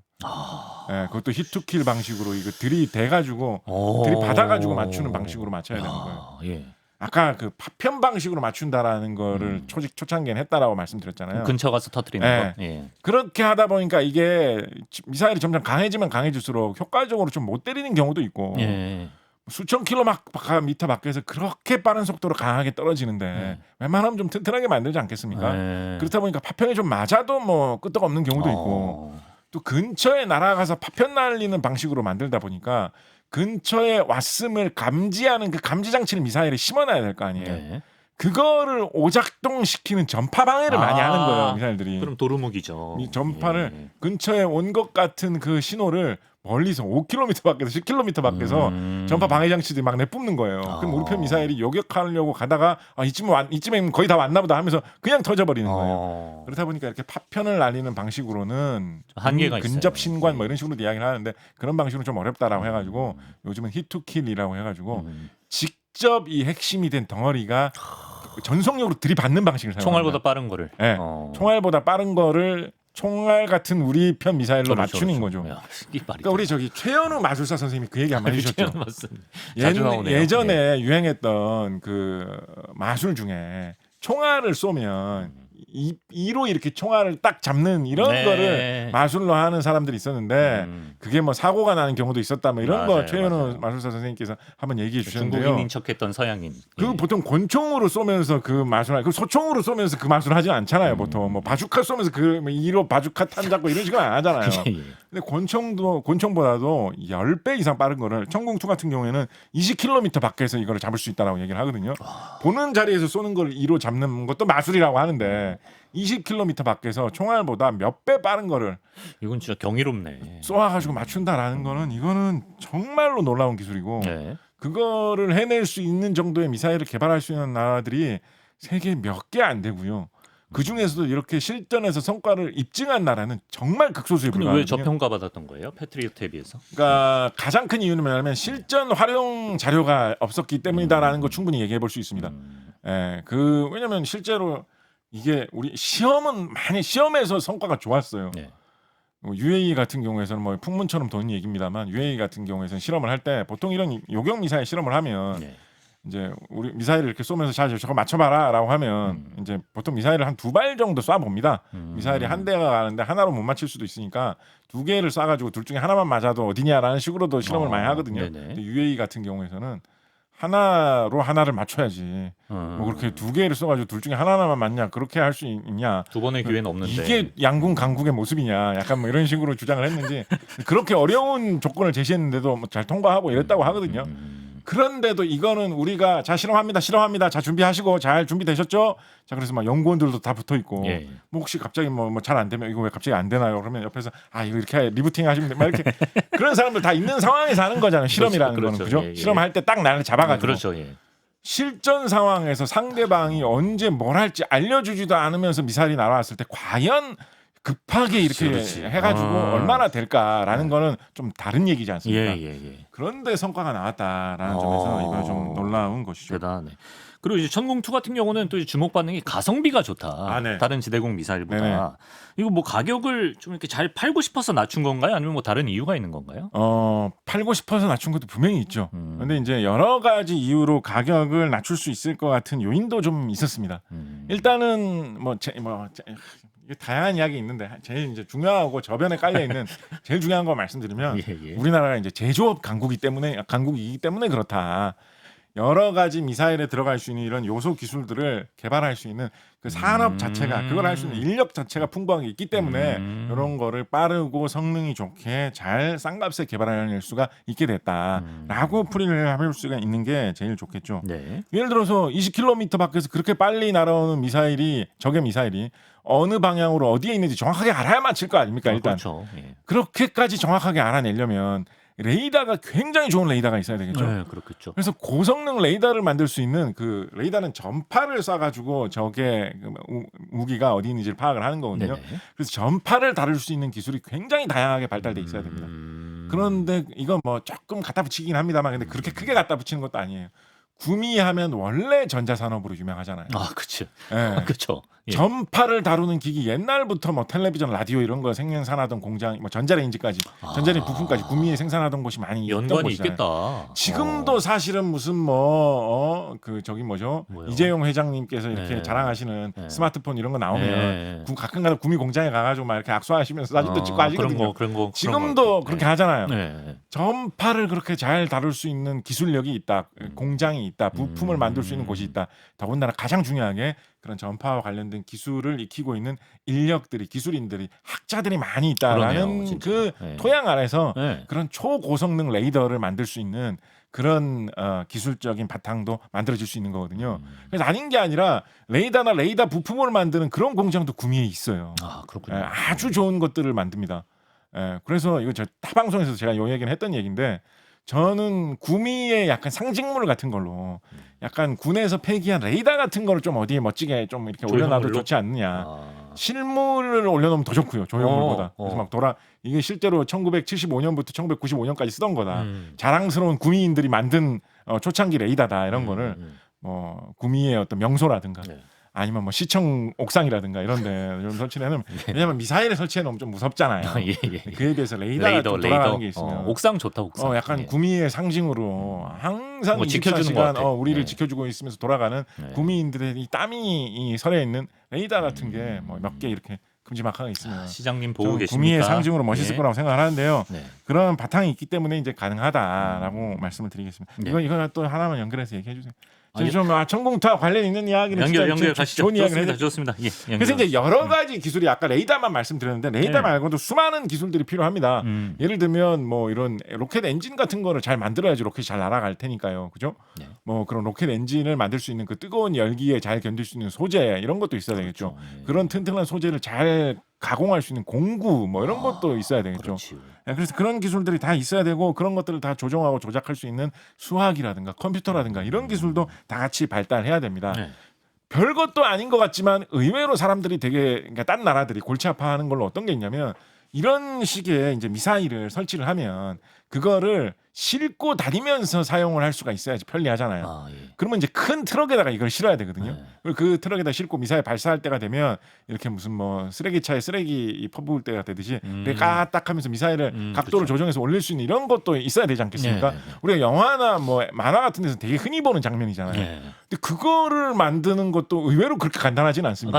예, 그것도 히트킬 방식으로 이거 들이대가지고 들이받아가지고 맞추는 방식으로 맞춰야 되는 거예요. 예. 아까 그 파편 방식으로 맞춘다라는 거를 초창기엔 했다라고 말씀드렸잖아요. 근처 가서 터뜨리는 네. 거. 예. 그렇게 하다 보니까 이게 미사일이 점점 강해지면 강해질수록 효과적으로 좀 못 때리는 경우도 있고 예. 수천 킬로미터 밖에서 그렇게 빠른 속도로 강하게 떨어지는데 웬만하면 좀 튼튼하게 만들지 않겠습니까? 예. 그렇다 보니까 파편이 좀 맞아도 뭐 끄떡 없는 경우도 있고 또 근처에 날아가서 파편 날리는 방식으로 만들다 보니까 근처에 왔음을 감지하는 그 감지 장치를 미사일에 심어놔야 될 거 아니에요. 예. 그거를 오작동시키는 전파 방해를 많이 하는 거예요, 미사일들이. 그럼 도루묵이죠. 이 전파를 예. 근처에 온 것 같은 그 신호를 멀리서 5km 밖에서 10km 밖에서 전파 방해 장치들이 막 내뿜는 거예요. 그럼 우리 편 미사일이 요격하려고 가다가 이쯤엔 거의 다 왔나 보다 하면서 그냥 터져버리는 거예요. 그렇다 보니까 이렇게 파편을 날리는 방식으로는 한계가 있어요. 근접 신관 뭐 이런 식으로 이야기를 하는데 그런 방식으로 좀 어렵다라고 해가지고 요즘은 히트킬이라고 해가지고 직접 이 핵심이 된 덩어리가 전속력으로 들이받는 방식을 사용합니다. 총알보다 빠른 거를. 네. 총알보다 빠른 거를 총알 같은 우리 편 미사일로 맞추는 거죠. 야, 그러니까 우리 저기 최현우 마술사 선생님이 그 얘기 한번 해주셨죠. 맞습니다. 자주 나오네요. 예전에 유행했던 그 마술 중에 총알을 쏘면 이로 이렇게 총알을 딱 잡는 이런 거를 마술로 하는 사람들이 있었는데 그게 뭐 사고가 나는 경우도 있었다 뭐 이런 거 최현우 마술사 선생님께서 한번 얘기해 주셨는데요. 중국인인 척했던 서양인. 그 보통 권총으로 쏘면서 그 마술, 그 소총으로 쏘면서 그 마술 하지 않잖아요. 보통 뭐 바주카 쏘면서 그 이로 바주카 탄 잡고 이런 식으로 안 하잖아요. 근데 권총보다도 10배 이상 빠른 거를 천궁2 같은 경우에는 20km 밖에서 이거를 잡을 수 있다라고 얘기를 하거든요. 보는 자리에서 쏘는 걸 이로 잡는 것도 마술이라고 하는데 20km 밖에서 총알보다 몇 배 빠른 거를 이건 진짜 경이롭네. 쏘아가지고 맞춘다라는 거는 이거는 정말로 놀라운 기술이고 그거를 해낼 수 있는 정도의 미사일을 개발할 수 있는 나라들이 세계 몇 개 안 되고요. 그 중에서도 이렇게 실전에서 성과를 입증한 나라는 정말 극소수에 근데 불과하거든요. 왜 저평가 받았던 거예요? 패트리어트에 비해서? 그러니까 가장 큰 이유는 뭐냐면 실전 활용 자료가 없었기 때문이다라는 거 충분히 얘기해 볼 수 있습니다. 예, 왜냐면 실제로 이게 우리 시험에서 성과가 좋았어요. UAE 같은 경우에서는 뭐 풍문처럼 도는 얘기입니다만 UAE 같은 경우에서는 실험을 할 때 보통 이런 요격 미사일 실험을 하면 이제 우리 미사일을 이렇게 쏘면서 자 저거 맞춰봐라라고 하면 이제 보통 미사일을 한 2발 정도 쏴봅니다. 미사일이 한 대가 가는데 하나로 못 맞힐 수도 있으니까 2개를 쏴가지고 둘 중에 하나만 맞아도 어디냐라는 식으로도 실험을 많이 하거든요. 근데 UAE 같은 경우에서는 하나로 하나를 맞춰야지. 뭐 그렇게 2개를 쏘가지고 둘 중에 하나만 맞냐 그렇게 할 수 있냐. 두 번의 기회는 없는데. 이게 양궁 강국의 모습이냐. 약간 뭐 이런 식으로 주장을 했는지 그렇게 어려운 조건을 제시했는데도 뭐 잘 통과하고 이랬다고 하거든요. 그런데도 이거는 우리가 자 실험합니다. 자 준비하시고 잘 준비되셨죠? 자 그래서 막 연구원들도 다 붙어 있고 뭐 혹시 갑자기 뭐 잘 안 되면 이거 왜 갑자기 안 되나요? 그러면 옆에서 이거 이렇게 리부팅 하시면 돼. 막 이렇게 그런 사람들 다 있는 상황에서 하는 거잖아요. 실험이라는 거는 그죠? 실험할 때 딱 나를 잡아가지고. 그렇죠. 실전 상황에서 상대방이 언제 뭘 할지 알려주지도 않으면서 미사일이 날아왔을 때 과연 급하게 이렇게 해가지고 얼마나 될까라는 거는 좀 다른 얘기지 않습니까? 그런데 성과가 나왔다라는 점에서 이거 좀 놀라운 것이죠. 대단하네. 그리고 이제 천궁2 같은 경우는 또 주목받는 게 가성비가 좋다. 다른 지대공 미사일보다. 이거 뭐 가격을 좀 이렇게 잘 팔고 싶어서 낮춘 건가요? 아니면 뭐 다른 이유가 있는 건가요? 팔고 싶어서 낮춘 것도 분명히 있죠. 근데 이제 여러 가지 이유로 가격을 낮출 수 있을 것 같은 요인도 좀 있었습니다. 일단은 이게 다양한 이야기 있는데 제일 이제 중요하고 저변에 깔려 있는 제일 중요한 거 말씀드리면 우리나라가 이제 제조업 강국이기 때문에 그렇다. 여러 가지 미사일에 들어갈 수 있는 이런 요소 기술들을 개발할 수 있는 그 산업 자체가 그걸 할 수 있는 인력 자체가 풍부하게 있기 때문에 이런 거를 빠르고 성능이 좋게 잘 싼값에 개발해낼 수가 있게 됐다라고 풀이를 해볼 수가 있는 게 제일 좋겠죠. 네. 예를 들어서 20km 밖에서 그렇게 빨리 날아오는 미사일이 적의 미사일이 어느 방향으로 어디에 있는지 정확하게 알아야만 칠 거 아닙니까? 일단 그렇죠. 예. 그렇게까지 정확하게 알아내려면 레이더가 굉장히 좋은 레이더가 있어야 되겠죠. 네, 그렇겠죠. 그래서 고성능 레이더를 만들 수 있는 그 레이더는 전파를 쏴가지고 적의 그 무기가 어디 있는지를 파악을 하는 거거든요. 네네. 그래서 전파를 다룰 수 있는 기술이 굉장히 다양하게 발달돼 있어야 됩니다. 그런데 이건 뭐 조금 갖다 붙이긴 합니다만 근데 그렇게 크게 갖다 붙이는 것도 아니에요. 구미하면 원래 전자산업으로 유명하잖아요. 아, 그렇죠. 예. 그렇죠. 예. 전파를 다루는 기기 옛날부터 뭐 텔레비전, 라디오 이런 거 생산하던 공장, 뭐 전자레인지까지, 전자레인지 부품까지 구미에 생산하던 곳이 많이 있던 연관이 곳이잖아요. 있겠다. 지금도 사실은 무슨 뭐 그 저기 뭐죠? 뭐요? 이재용 회장님께서 이렇게 네. 자랑하시는 네. 스마트폰 이런 거 나오면 네. 가끔가다 구미 공장에 가가지고 막 이렇게 악수하시면서 사진도 찍고 하시거든요. 그런 거 지금도 그렇게 하잖아요. 네. 전파를 그렇게 잘 다룰 수 있는 기술력이 있다, 공장이 있다, 부품을 만들 수 있는 곳이 있다. 더군다나 가장 중요하게 그런 전파와 관련된 기술을 익히고 있는 인력들이, 기술인들이, 학자들이 많이 있다라는 그러네요, 진짜. 그 네. 토양 아래서 네. 그런 초고성능 레이더를 만들 수 있는 그런 기술적인 바탕도 만들어질 수 있는 거거든요. 그래서 아닌 게 아니라 레이더나 레이더 부품을 만드는 그런 공장도 구미에 있어요. 아, 그렇군요. 예, 아주 좋은 것들을 만듭니다. 예, 그래서 이거 저 타방송에서 제가 요 얘기는 했던 얘기인데 저는 구미의 약간 상징물 같은 걸로 약간 군에서 폐기한 레이더 같은 거를 좀 어디에 멋지게 좀 이렇게 올려놔도 조형물로? 좋지 않느냐. 아. 실물을 올려놓으면 더 좋고요. 조형물보다. 어. 그래서 막 이게 실제로 1975년부터 1995년까지 쓰던 거다. 음. 자랑스러운 구미인들이 만든 초창기 레이더다 이런 거를 뭐 구미의 어떤 명소라든가 네. 아니면 뭐 시청 옥상이라든가 이런데 좀 설치해 놓으면 왜냐면 미사일을 설치해 놓으면 좀 무섭잖아요. 아, 예, 예. 그에 비해서 레이더가 좀 돌아가는 게 있으면 옥상 좋다, 옥상. 약간 예. 구미의 상징으로 항상 뭐 지켜주는 것 24시간 같아. 우리를 네. 지켜주고 있으면서 돌아가는 네. 구미인들의 이 땀이 이 설에 있는 레이더 같은 게 뭐 몇 개 이렇게 큼지막하게 있으면 시장님 보고 좀 계십니까? 구미의 상징으로 멋있을 예. 거라고 생각을 하는데요. 네. 그런 바탕이 있기 때문에 이제 가능하다라고 말씀을 드리겠습니다. 네. 이거 또 하나만 연결해서 얘기해 주세요. 아니, 좀 천공투와 관련 있는 이야기는 연결 진짜 가시죠. 좋은 이야기를 좋습니다. 해야 좋습니다. 예. 연결. 그래서 이제 여러 가지 기술이 아까 레이더만 말씀드렸는데 레이더 네. 말고도 수많은 기술들이 필요합니다. 예를 들면 뭐 이런 로켓 엔진 같은 거를 잘 만들어야지 로켓이 잘 날아갈 테니까요. 그죠? 네. 뭐 그런 로켓 엔진을 만들 수 있는 그 뜨거운 열기에 잘 견딜 수 있는 소재 이런 것도 있어야 되겠죠. 예. 그런 튼튼한 소재를 잘 가공할 수 있는 공구 뭐 이런 것도 있어야 되겠죠. 그렇지. 그래서 그런 기술들이 다 있어야 되고 그런 것들을 다 조정하고 조작할 수 있는 수학이라든가 컴퓨터라든가 이런 기술도 다 같이 발달해야 됩니다. 네. 별것도 아닌 것 같지만 의외로 사람들이 되게 그러니까 딴 나라들이 골치 아파하는 걸로 어떤 게 있냐면 이런 식의 이제 미사일을 설치를 하면 그거를 싣고 다니면서 사용을 할 수가 있어야지 편리하잖아요. 아, 예. 그러면 이제 큰 트럭에다가 이걸 실어야 되거든요. 네. 그리고 그 트럭에다 싣고 미사일 발사할 때가 되면 이렇게 무슨 뭐 쓰레기차에 쓰레기 퍼부을 때가 되듯이 이렇게 까딱하면서 미사일을 각도를 그렇죠. 조정해서 올릴 수 있는 이런 것도 있어야 되지 않겠습니까? 네, 네, 네. 우리가 영화나 뭐 만화 같은 데서 되게 흔히 보는 장면이잖아요. 예. 근데 그거를 만드는 것도 의외로 그렇게 간단하지는 않습니다.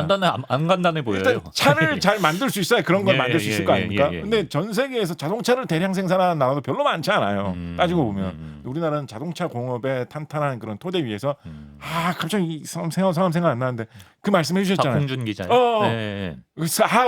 안 간단해 보여요. 일단 차를 잘 만들 수 있어야 그런 걸 예, 만들 수 있을 예, 거 예, 아닙니까? 예, 예. 근데 전 세계에서 자동차를 대량 생산하는 나라도 별로 많지 않아요. 따지고 보면 우리나라는 자동차 공업의 탄탄한 그런 토대 위에서 갑자기 이 성함 생각 안 나는데 그 말씀해 주셨잖아요. 박홍준 기자. 예.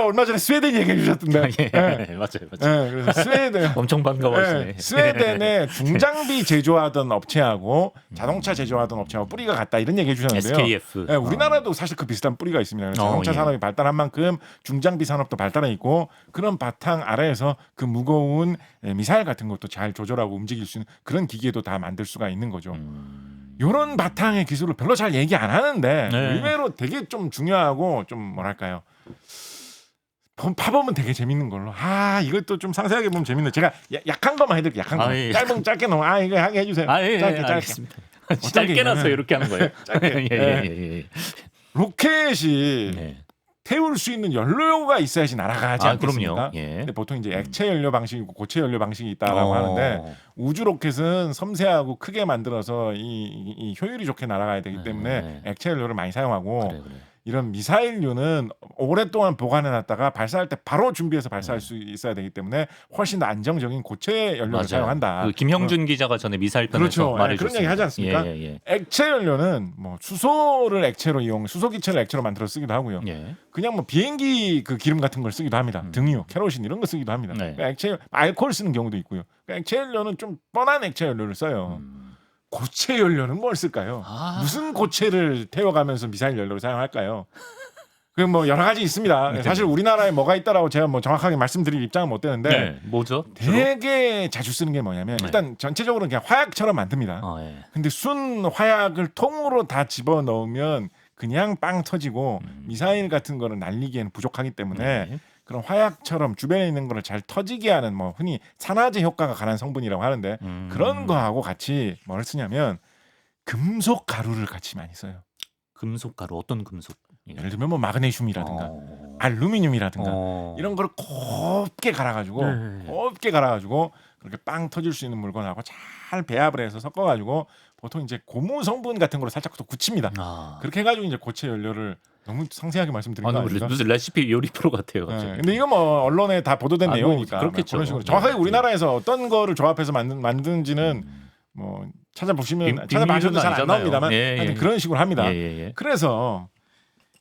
얼마 전에 스웨덴 얘기해 주셨던데. 예. 예. 맞아요. 그래서 스웨덴 엄청 반가워하시네. 네, 스웨덴의 중장비 제조하던 업체하고 자동차 제조하던 업체하고 뿌리가 같다 이런 얘기해 주셨는데요. SKF. 네, 우리나라도 사실 그 비슷한 뿌리가 있습니다. 자동차 예. 산업이 발달한 만큼 중장비 산업도 발달해 있고 그런 바탕 아래에서 그 무거운 미사일 같은 것도 잘 조절하고 움직일 수 있는 그런 기계도 다 만들 수가 있는 거죠. 이런 바탕의 기술을 별로 잘 얘기 안 하는데 네. 의외로 되게 좀 중요하고 좀 뭐랄까요. 파보면 되게 재밌는 걸로. 이것도 좀 상세하게 보면 재밌네. 제가 약한 것만 해드릴게요. 약한 거. 예. 짧게 너무 이거 하게 해주세요. 예, 짧게. 알겠습니다. 어떤 짧게 게 나서 있냐면 이렇게 하는 거예요. 짧게. 예. 로켓이 네. 태울 수 있는 연료가 있어야지 날아가지 않겠습니까? 그럼요. 예. 근데 보통 이제 액체 연료 방식이고 고체 연료 방식이 있다라고 하는데 우주 로켓은 섬세하고 크게 만들어서 이 효율이 좋게 날아가야 되기 때문에 네. 액체 연료를 많이 사용하고 그래. 이런 미사일류는 오랫동안 보관해놨다가 발사할 때 바로 준비해서 발사할 수 있어야 되기 때문에 훨씬 더 안정적인 고체 연료를 맞아요. 사용한다. 그 김형준 기자가 전에 미사일 편에서 그렇죠. 말해줬습니다. 그런 얘기 하지 않습니까? 예. 액체 연료는 뭐 수소를 액체로 수소기체를 액체로 만들어 쓰기도 하고요. 예. 그냥 뭐 비행기 그 기름 같은 걸 쓰기도 합니다. 등유, 케로신 이런 거 쓰기도 합니다. 네. 그러니까 액체 알코올 쓰는 경우도 있고요. 그러니까 액체 연료는 좀 뻔한 액체 연료를 써요. 고체 연료는 뭘 쓸까요? 무슨 고체를 태워가면서 미사일 연료를 사용할까요? 그 뭐 여러 가지 있습니다. 네. 사실 우리나라에 뭐가 있다라고 제가 뭐 정확하게 말씀드릴 입장은 못 되는데 네. 뭐죠? 주로? 되게 자주 쓰는 게 뭐냐면 네. 일단 전체적으로 그냥 화약처럼 만듭니다. 예. 근데 순 화약을 통으로 다 집어 넣으면 그냥 빵 터지고 미사일 같은 거를 날리기에는 부족하기 때문에 네. 그런 화약처럼 주변에 있는 거를 잘 터지게 하는 뭐 흔히 산화제 효과가 강한 성분이라고 하는데 그런 거하고 같이 뭘 쓰냐면 금속 가루를 같이 많이 써요. 금속 가루 어떤 금속? 예를 들면 뭐 마그네슘이라든가 알루미늄이라든가 이런 거를 곱게 갈아가지고 네. 곱게 갈아가지고 그렇게 빵 터질 수 있는 물건하고 잘 배합을 해서 섞어가지고 보통 이제 고무 성분 같은 거로 살짝 또 굳힙니다. 그렇게 해가지고 이제 고체 연료를 너무 상세하게 말씀드린 거 아닙니까? 무슨 레시피 요리 프로 같아요. 네, 갑자기. 근데 이거 뭐 언론에 다 보도된 뭐 내용이니까 그렇겠죠. 그런 식으로 네. 정확하게 우리나라에서 어떤 거를 조합해서 만든지는 뭐 찾아보시면 찾아봐셔도 잘 안 나옵니다만 하여튼 그런 식으로 합니다. 그래서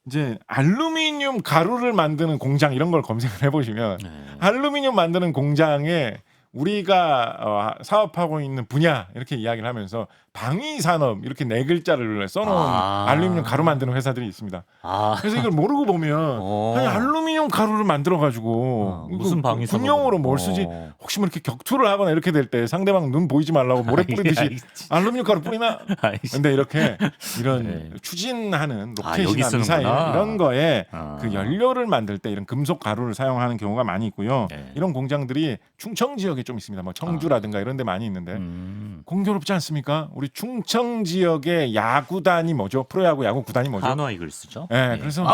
이제 알루미늄 가루를 만드는 공장 이런 걸 검색을 해보시면 알루미늄 만드는 공장에 우리가 사업하고 있는 분야 이렇게 이야기를 하면서 방위산업 이렇게 네 글자를 써놓은 알루미늄 가루 만드는 회사들이 있습니다. 그래서 이걸 모르고 보면 아니 알루미늄 가루를 만들어가지고 무슨 방위산업 군용으로 뭘 쓰지? 혹시 뭐 이렇게 격투를 하거나 이렇게 될 때 상대방 눈 보이지 말라고 모래 뿌리듯이 알루미늄 가루 뿌리나? 근데 이렇게 이런 추진하는 로켓이나 미사일 이런 거에 그 연료를 만들 때 이런 금속 가루를 사용하는 경우가 많이 있고요. 이런 공장들이 충청 지역에 좀 있습니다. 뭐 청주라든가 이런 데 많이 있는데 공교롭지 않습니까? 우리 충청 지역의 야구단이 뭐죠? 프로야구 야구 구단이 뭐죠? 한화 이글스죠. 네, 그래서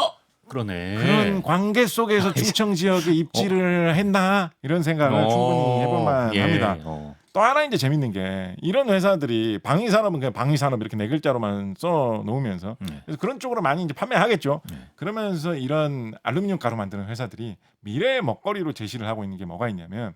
그러네. 그런 관계 속에서 충청 지역에 입지를 했나 이런 생각을 충분히 해볼만 합니다. 또 하나 이제 재밌는 게 이런 회사들이 방위산업은 그냥 방위산업 이렇게 네 글자로만 써 놓으면서 그래서 그런 쪽으로 많이 이제 판매하겠죠. 그러면서 이런 알루미늄 가루 만드는 회사들이 미래의 먹거리로 제시를 하고 있는 게 뭐가 있냐면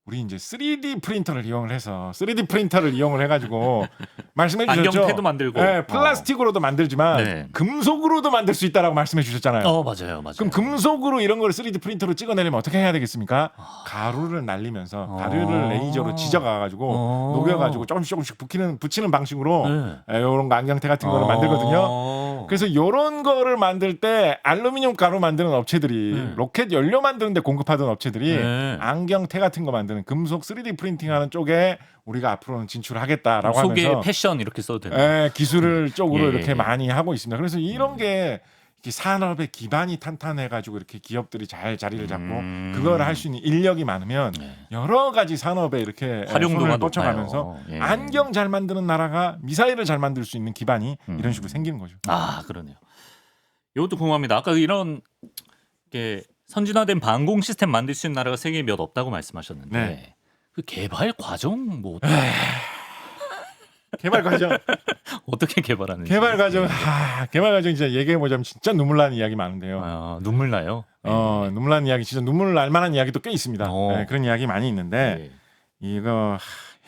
우리 이제 3D 프린터를 이용을 해서 3D 프린터를 이용을 해가지고 말씀해 주셨죠. 안경테도 만들고, 네, 플라스틱으로도 만들지만 금속으로도 만들 수 있다라고 말씀해 주셨잖아요. 맞아요. 그럼 금속으로 이런 걸 3D 프린터로 찍어내려면 어떻게 해야 되겠습니까? 가루를 날리면서 가루를 레이저로 지져가가지고 녹여가지고 조금씩 붙이는 방식으로 이런 거 안경테 같은 거를 만들거든요. 그래서 이런 거를 만들 때 알루미늄 가루 만드는 업체들이 로켓 연료 만드는데 공급하던 업체들이 안경테 같은 거 만드는 금속 3D 프린팅하는 쪽에 우리가 앞으로는 진출하겠다라고 속에 하면서 패션 이렇게 써도 되나요? 기술을 쪽으로 이렇게 많이 하고 있습니다. 그래서 이런 게 이렇게 산업의 기반이 탄탄해가지고 이렇게 기업들이 잘 자리를 잡고 그걸 할 수 있는 인력이 많으면 여러 가지 산업에 이렇게 활용도가 손을 뻗쳐가면서 안경 잘 만드는 나라가 미사일을 잘 만들 수 있는 기반이 이런 식으로 생기는 거죠. 그러네요. 이것도 궁금합니다. 아까 이런 게 선진화된 방공 시스템 만들 수 있는 나라가 세계에 몇 없다고 말씀하셨는데 그 개발 과정 뭐 개발 과정 어떻게 개발하는지 개발 과정 진짜 얘기해 보자면 진짜 눈물 나는 이야기 많은데요. 눈물 나요? 눈물 나는 이야기 진짜 눈물 날 만한 이야기도 꽤 있습니다. 그런 이야기 많이 있는데 이거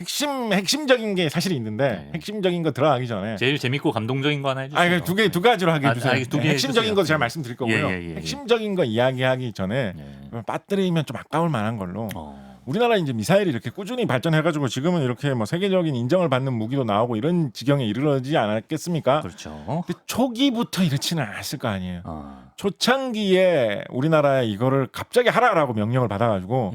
핵심적인 게 사실 있는데 핵심적인 거 들어가기 전에 제일 재밌고 감동적인 거 하나 해주세요. 두 가지로 하게 해주세요. 핵심적인 거 제가 해주세요. 말씀드릴 거고요. 핵심적인 거 이야기하기 전에 빠뜨리면 좀 아까울 만한 걸로 우리나라 이제 미사일이 이렇게 꾸준히 발전해가지고 지금은 이렇게 뭐 세계적인 인정을 받는 무기도 나오고 이런 지경에 이르러지 않았겠습니까? 그렇죠. 근데 초기부터 이렇지는 않았을 거 아니에요. 초창기에 우리나라에 이거를 갑자기 하라라고 명령을 받아가지고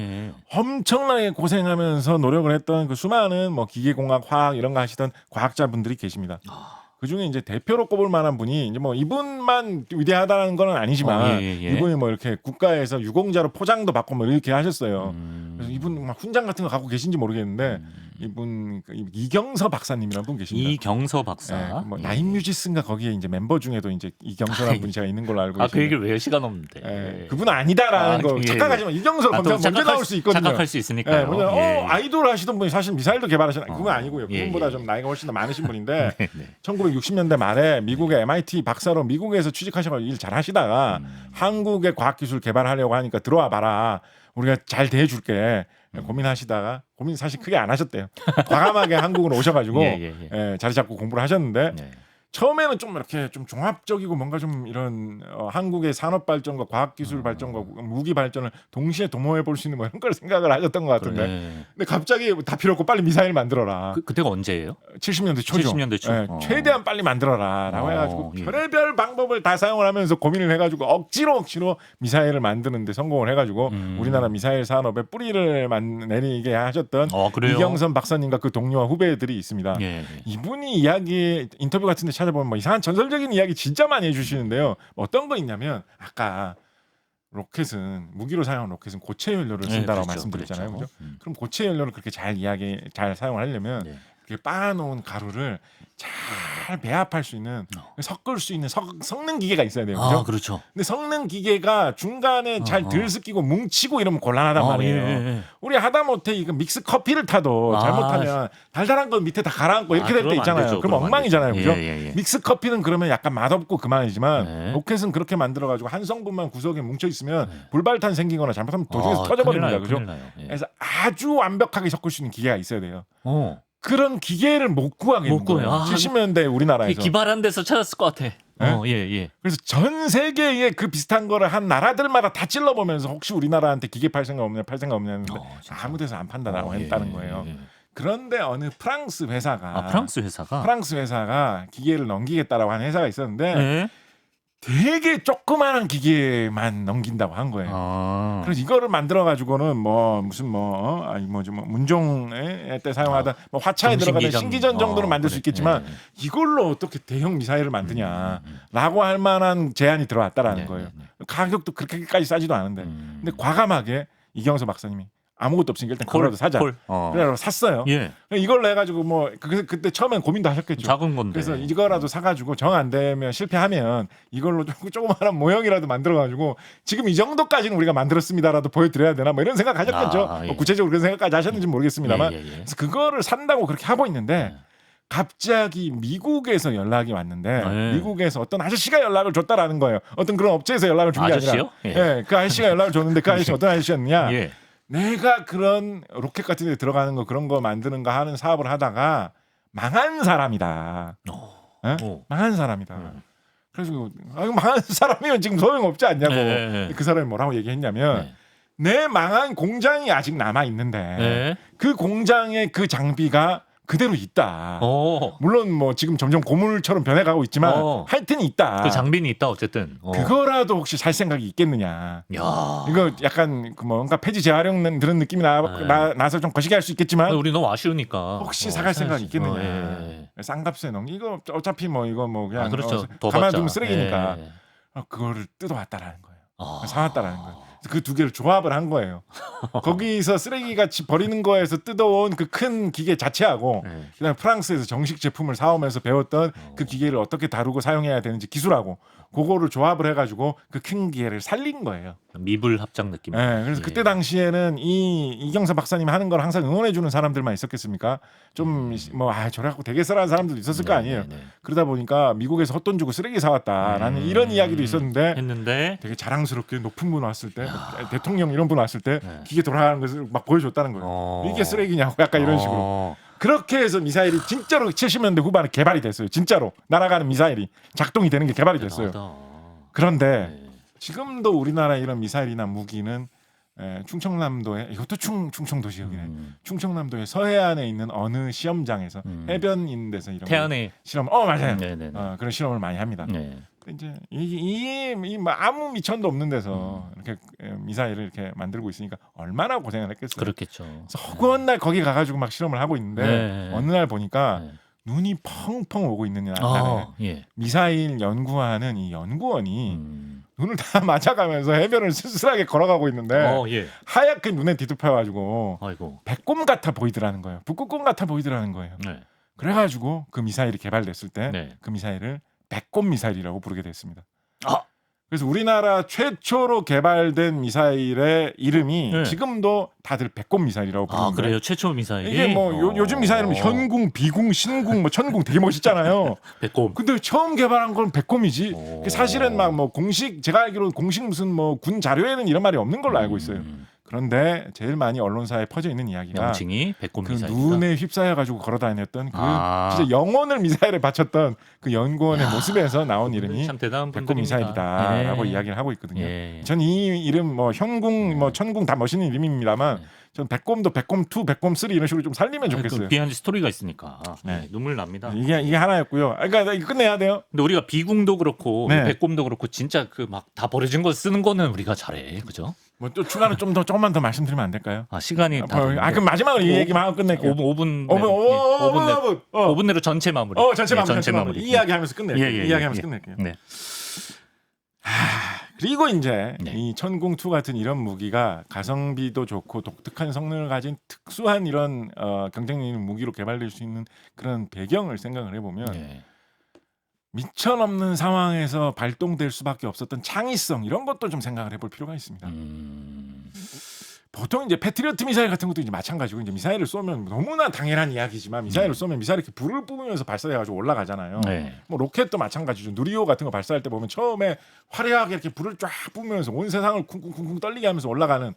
엄청나게 고생하면서 노력을 했던 그 수많은 뭐 기계공학, 화학 이런 거 하시던 과학자분들이 계십니다. 그 중에 이제 대표로 꼽을 만한 분이 이제 뭐 이분만 위대하다는 건 아니지만 이분이 뭐 이렇게 국가에서 유공자로 포장도 받고 뭐 이렇게 하셨어요. 그래서 이분 막 훈장 같은 거 갖고 계신지 모르겠는데 이분 이경서 박사님이라는 분 계십니다. 이경서 박사. 예, 뭐 나인뮤지스인가 거기에 이제 mem버 중에도 이제 이경서라는 분이 제가 있는 걸로 알고 그 계신데. 얘기를 왜 시간 없는데. 예, 그분 아니다라는 거 착각하지만 이경서 검색 먼저 나올 수 있거든요. 착각할 수 있으니까요. 예, 뭐냐, 아이돌 하시던 분이 사실 미사일도 개발하시나 그건 아니고요. 예, 그분보다 예. 좀 나이가 훨씬 더 많으신 분인데 네. 1960년대 말에 미국의 MIT 박사로 미국에서 취직하셔가지고 일 잘하시다가 한국의 과학기술 개발하려고 하니까 들어와 봐라. 우리가 잘 대해줄게. 고민하시다가 고민 사실 크게 안 하셨대요. 과감하게 한국으로 오셔가지고 예, 자리 잡고 공부를 하셨는데 처음에는 좀 이렇게 좀 종합적이고 뭔가 좀 이런 한국의 산업 발전과 과학 기술 발전과 무기 발전을 동시에 도모해 볼 수 있는 뭐 이런 걸 생각을 하셨던 것 같은데, 그래. 근데 갑자기 다 필요 없고 빨리 미사일 만들어라. 그때가 언제예요? 70년대 초죠. 70년대 초. 예, 최대한 빨리 만들어라라고 해가지고 예. 별의별 방법을 다 사용을 하면서 고민을 해가지고 억지로 미사일을 만드는데 성공을 해가지고 우리나라 미사일 산업에 뿌리를 내리게 하셨던 그래요? 이경선 박사님과 그 동료와 후배들이 있습니다. 예. 이분이 이야기 인터뷰 같은 데 찾아보면 뭐 이상한 전설적인 이야기 진짜 많이 해주시는데요. 어떤 거 있냐면 아까 로켓은 무기로 사용한 로켓은 고체 연료를 쓴다라고 말씀드렸잖아요. 그죠? 그럼 고체 연료를 그렇게 잘 사용을 하려면 이렇게 빻아놓은 가루를 잘 배합할 수 있는 섞을 수 있는 섞는 기계가 있어야 돼요. 그죠? 그렇죠. 근데 섞는 기계가 중간에 잘 들섞이고 뭉치고 이러면 곤란하단 말이에요. 우리 하다못해 이거 믹스 커피를 타도 잘못하면 달달한 건 밑에 다 가라앉고 이렇게 될 때 있잖아요. 그럼 엉망이잖아요. 그죠? 믹스 커피는 그러면 약간 맛없고 그만이지만 로켓은 그렇게 만들어가지고 한 성분만 구석에 뭉쳐 있으면 불발탄 생기거나 잘못하면 도중에서 터져버립니다. 그죠? 그래서 아주 완벽하게 섞을 수 있는 기계가 있어야 돼요. 그런 기계를 못 구하겠는 거예요. 70년대 우리나라에서. 기발한 데서 찾았을 것 같아. 예. 그래서 전 세계에 그 비슷한 거를 한 나라들마다 다 찔러보면서 혹시 우리나라한테 기계 팔 생각 없냐 했는데 아무 데서 안 판다라고 했다는 거예요. 그런데 어느 프랑스 회사가 프랑스 회사가 기계를 넘기겠다라고 하는 회사가 있었는데 되게 조그마한 기계만 넘긴다고 한 거예요. 그래서 이거를 만들어 가지고는 뭐 무슨 문종에 때 사용하던 뭐 화차에 들어가는 신기전 정도는 만들 수 있겠지만 이걸로 어떻게 대형 미사일을 만드냐라고 할 만한 제안이 들어왔다라는 거예요. 가격도 그렇게까지 싸지도 않은데, 근데 과감하게 이경서 박사님이 아무것도 없으니까 일단 그거라도 사자. 그래서 샀어요. 이걸로 해가지고 뭐 그때 처음엔 고민도 하셨겠죠. 작은 건데. 그래서 이거라도 사가지고 정 안 되면 실패하면 이걸로 조그마한 모형이라도 만들어가지고 지금 이 정도까지는 우리가 만들었습니다라도 보여드려야 되나 뭐 이런 생각하셨겠죠. 뭐 구체적으로 그런 생각까지 하셨는지 모르겠습니다만. 그래서 그거를 산다고 그렇게 하고 있는데. 갑자기 미국에서 연락이 왔는데 미국에서 어떤 아저씨가 연락을 줬다라는 거예요. 어떤 그런 업체에서 연락을 준 게 아니라. 그 아저씨가 연락을 줬는데 그 아저씨 어떤 아저씨였느냐. 내가 그런 로켓 같은 데 들어가는 거 그런 거 만드는 거 하는 사업을 하다가 망한 사람이다. 망한 사람이다. 그래서 망한 사람이면 지금 소용없지 않냐고. 그 사람이 뭐라고 얘기했냐면 내 망한 공장이 아직 남아 있는데 그 공장의 그 장비가 그대로 있다. 물론 뭐 지금 점점 고물처럼 변해가고 있지만 하여튼 있다. 그 장비는 있다 어쨌든. 그거라도 혹시 살 생각이 있겠느냐. 이거 약간 그 뭔가 폐지 재활용 그런 느낌이 나서 좀 거시기 할 수 있겠지만 우리 너무 아쉬우니까 혹시 사갈 생각이 있겠느냐. 싼값에 넘기 이거 어차피 뭐 이거 뭐 그냥 그렇죠. 가만두면 쓰레기니까 그거를 뜯어왔다라는 거예요. 사왔다라는 거예요. 그 두 개를 조합을 한 거예요. 거기서 쓰레기같이 버리는 거에서 뜯어온 그 큰 기계 자체하고 그다음에 프랑스에서 정식 제품을 사오면서 배웠던 그 기계를 어떻게 다루고 사용해야 되는지 기술하고 그거를 조합을 해가지고 그 큰 기계를 살린 거예요. 미불 합작 느낌. 그래서 그때 당시에는 이경서 박사님 하는 걸 항상 응원해주는 사람들만 있었겠습니까? 좀 뭐 저래 갖고 되게 쓰라는 사람들도 있었을 거 아니에요. 그러다 보니까 미국에서 헛돈 주고 쓰레기 사왔다라는 이런 이야기도 있었는데 되게 자랑스럽게 높은 분 왔을 때 대통령 이런 분 왔을 때 기계 돌아가는 것을 막 보여줬다는 거예요. 이게 쓰레기냐고 약간 이런 식으로. 그렇게 해서 미사일이 진짜로 70년대 후반에 개발이 됐어요. 진짜로 날아가는 미사일이 작동이 되는 게 개발이 됐어요. 그런데 지금도 우리나라 이런 미사일이나 무기는 충청남도에 이것도 충청도 지역이네. 충청남도의 서해안에 있는 어느 시험장에서 해변 있는 데서 이런 태안에 실험 맞아요. 그런 실험을 많이 합니다. 이제 이 아무 미천도 없는 데서 이렇게 미사일을 이렇게 만들고 있으니까 얼마나 고생을 했겠어요. 그렇겠죠. 그래서 허구한 날 거기 가가지고 막 실험을 하고 있는데 어느 날 보니까 눈이 펑펑 오고 있는 날에 미사일 연구하는 이 연구원이 눈을 다 맞아가면서 해변을 쓸쓸하게 걸어가고 있는데 예. 하얗게 눈에 뒤덮여가지고 아이고. 백곰 같아 보이더라는 거예요. 북극곰 같아 보이더라는 거예요. 네. 그래가지고 그 미사일이 개발됐을 때 그 네. 미사일을 백곰 미사일이라고 부르게 됐습니다. 아. 그래서 우리나라 최초로 개발된 미사일의 이름이 네. 지금도 다들 백곰 미사일이라고 부르는데 그래요. 최초 미사일이 이게 뭐 요즘 미사일은 현궁, 비궁, 신궁, 뭐 천궁 되게 멋있잖아요. 백곰. 근데 처음 개발한 건 백곰이지. 오. 사실은 막 뭐 공식 제가 알기로는 공식 무슨 뭐 군 자료에는 이런 말이 없는 걸로 알고 있어요. 그런데 제일 많이 언론사에 퍼져 있는 이야기가 명칭이 백곰 그 미사일이다. 눈에 휩싸여 가지고 걸어다녔던 그 아. 진짜 영혼을 미사일에 바쳤던 그 연구원의 모습에서 나온 이름이 참 대단한 백곰 분들입니다. 미사일이다라고 예. 이야기를 하고 있거든요. 예. 전 이 이름 뭐 현궁 뭐 천궁 다 멋있는 이름입니다만 전 백곰도 백곰 2, 백곰 3 이런 식으로 좀 살리면 좋겠어요. 비하인드 스토리가 있으니까 네. 눈물 납니다. 이게 하나였고요. 그러니까 이거 끝내야 돼요. 근데 우리가 비궁도 그렇고 네. 백곰도 그렇고 진짜 그 막 다 버려진 거 쓰는 거는 우리가 잘해, 그죠? 뭐 또 추가로 조금만 더 말씀드리면 안 될까요? 시간이 다. 그럼 마지막으로 이 얘기만 하고 끝낼게요. 5분 5분 내로 5분 내로 전체 마무리. 전체 마무리. 전체 마무리. 이 이야기하면서 끝낼게요. 예, 예, 이 이야기하면서 예. 끝낼게요. 네. 그리고 이제 네. 이 천궁 2 같은 이런 무기가 가성비도 좋고 독특한 성능을 가진 특수한 이런 경쟁력 있는 무기로 개발될 수 있는 그런 배경을 생각을 해보면 네. 미천없는 상황에서 발동될 수밖에 없었던 창의성 이런 것도 좀 생각을 해볼 필요가 있습니다. 보통 이제 패트리어트 미사일 같은 것도 이제 마찬가지고 이제 미사일을 쏘면 너무나 당연한 이야기지만 미사일을 쏘면 미사일이 이렇게 불을 뿜으면서 발사돼가지고 올라가잖아요. 네. 뭐 로켓도 마찬가지죠. 누리호 같은 거 발사할 때 보면 처음에 화려하게 이렇게 불을 쫙 뿜으면서 온 세상을 쿵쿵쿵쿵 떨리게 하면서 올라가는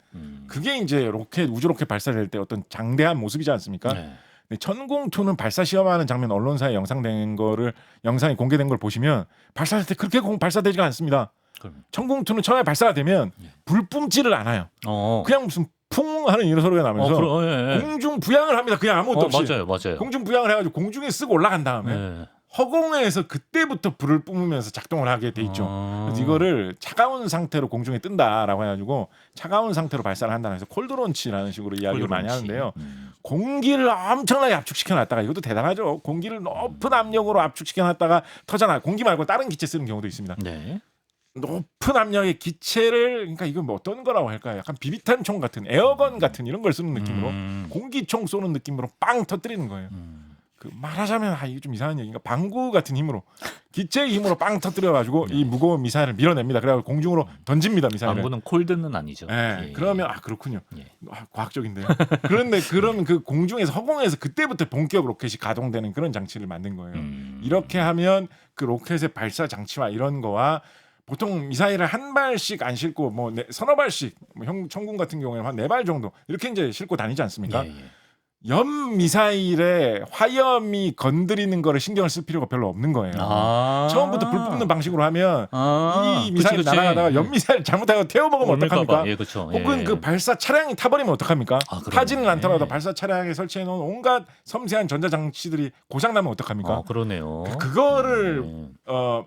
그게 이제 우주 로켓 발사될 때 어떤 장대한 모습이지 않습니까? 네. 근데 천궁2는 발사 시험하는 장면 언론사에 영상이 공개된 걸 보시면 발사할 때 그렇게 발사되지가 않습니다. 그럼. 천궁2는 처음에 발사가 되면 불 뿜지를 않아요. 그냥 무슨 쿵 하는 이런 소리가 나면서 예. 공중 부양을 합니다. 그냥 아무것도 없이. 맞아요. 공중 부양을 해가지고 공중에 쓰고 올라간 다음에 네. 허공에서 그때부터 불을 뿜으면서 작동을 하게 돼 있죠. 그래서 이거를 차가운 상태로 공중에 뜬다라고 해가지고 차가운 상태로 발사를 한다고 해서 콜드론치라는 식으로 이야기를 많이 하는데요. 공기를 엄청나게 압축시켜놨다가 이것도 대단하죠. 공기를 높은 압력으로 압축시켜놨다가 터져나 공기 말고 다른 기체 쓰는 경우도 있습니다. 네. 높은 압력의 기체를 그러니까 이건 뭐 어떤 거라고 할까요? 약간 비비탄 총 같은 에어건 같은 이런 걸 쓰는 느낌으로 공기총 쏘는 느낌으로 빵 터뜨리는 거예요. 그 말하자면 이게 좀 이상한 얘기인가 방구 같은 힘으로 기체의 힘으로 빵 터뜨려가지고 이 무거운 미사일을 밀어냅니다. 그래서 공중으로 던집니다 미사일을. 방구는 콜드는 아니죠. 예. 그러면 그렇군요. 예. 과학적인데요. 그런데 그러면 그 공중에서 허공에서 그때부터 본격 로켓이 가동되는 그런 장치를 만든 거예요. 이렇게 하면 그 로켓의 발사 장치와 이런 거와 보통 미사일을 한 발씩 안 싣고 뭐 서너 발씩 천궁 같은 경우에는 한 4발 정도 이렇게 이제 싣고 다니지 않습니까? 예. 옆 미사일에 화염이 건드리는 거를 신경을 쓸 필요가 별로 없는 거예요. 처음부터 불 뿜는 방식으로 하면 이 미사일 날아가다가 옆 미사일 잘못하고 태워 먹으면 어떡합니까? 예, 그렇죠. 혹은 그 발사 차량이 타버리면 어떡합니까? 타지는 않더라도 예. 발사 차량에 설치해 놓은 온갖 섬세한 전자 장치들이 고장 나면 어떡합니까? 그러네요. 그거를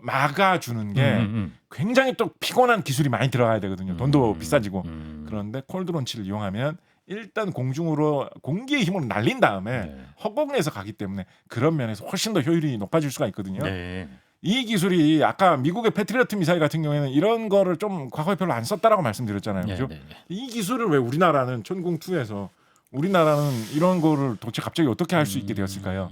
막아주는 게 굉장히 또 피곤한 기술이 많이 들어가야 되거든요. 돈도 비싸지고. 그런데 콜드론치를 이용하면 일단 공중으로 공기의 힘으로 날린 다음에 허공에서 가기 때문에 그런 면에서 훨씬 더 효율이 높아질 수가 있거든요. 네. 이 기술이 아까 미국의 패트리어트 미사일 같은 경우에는 이런 거를 좀 과거에 별로 안 썼다라고 말씀드렸잖아요. 그죠? 이 기술을 왜 우리나라는 천궁2에서 우리나라는 이런 거를 도대체 갑자기 어떻게 할 수 있게 되었을까요?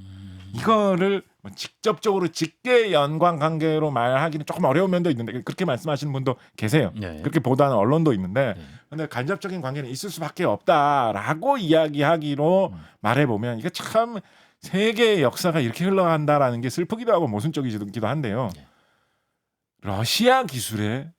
이거를 직접적으로 직계 연관 관계로 말하기는 조금 어려운 면도 있는데 그렇게 말씀하시는 분도 계세요. 그렇게 보도하는 언론도 있는데 근데 간접적인 관계는 있을 수밖에 없다라고 이야기하기로 말해보면 이게 참 세계의 역사가 이렇게 흘러간다라는 게 슬프기도 하고 모순적이기도 한데요. 러시아 기술의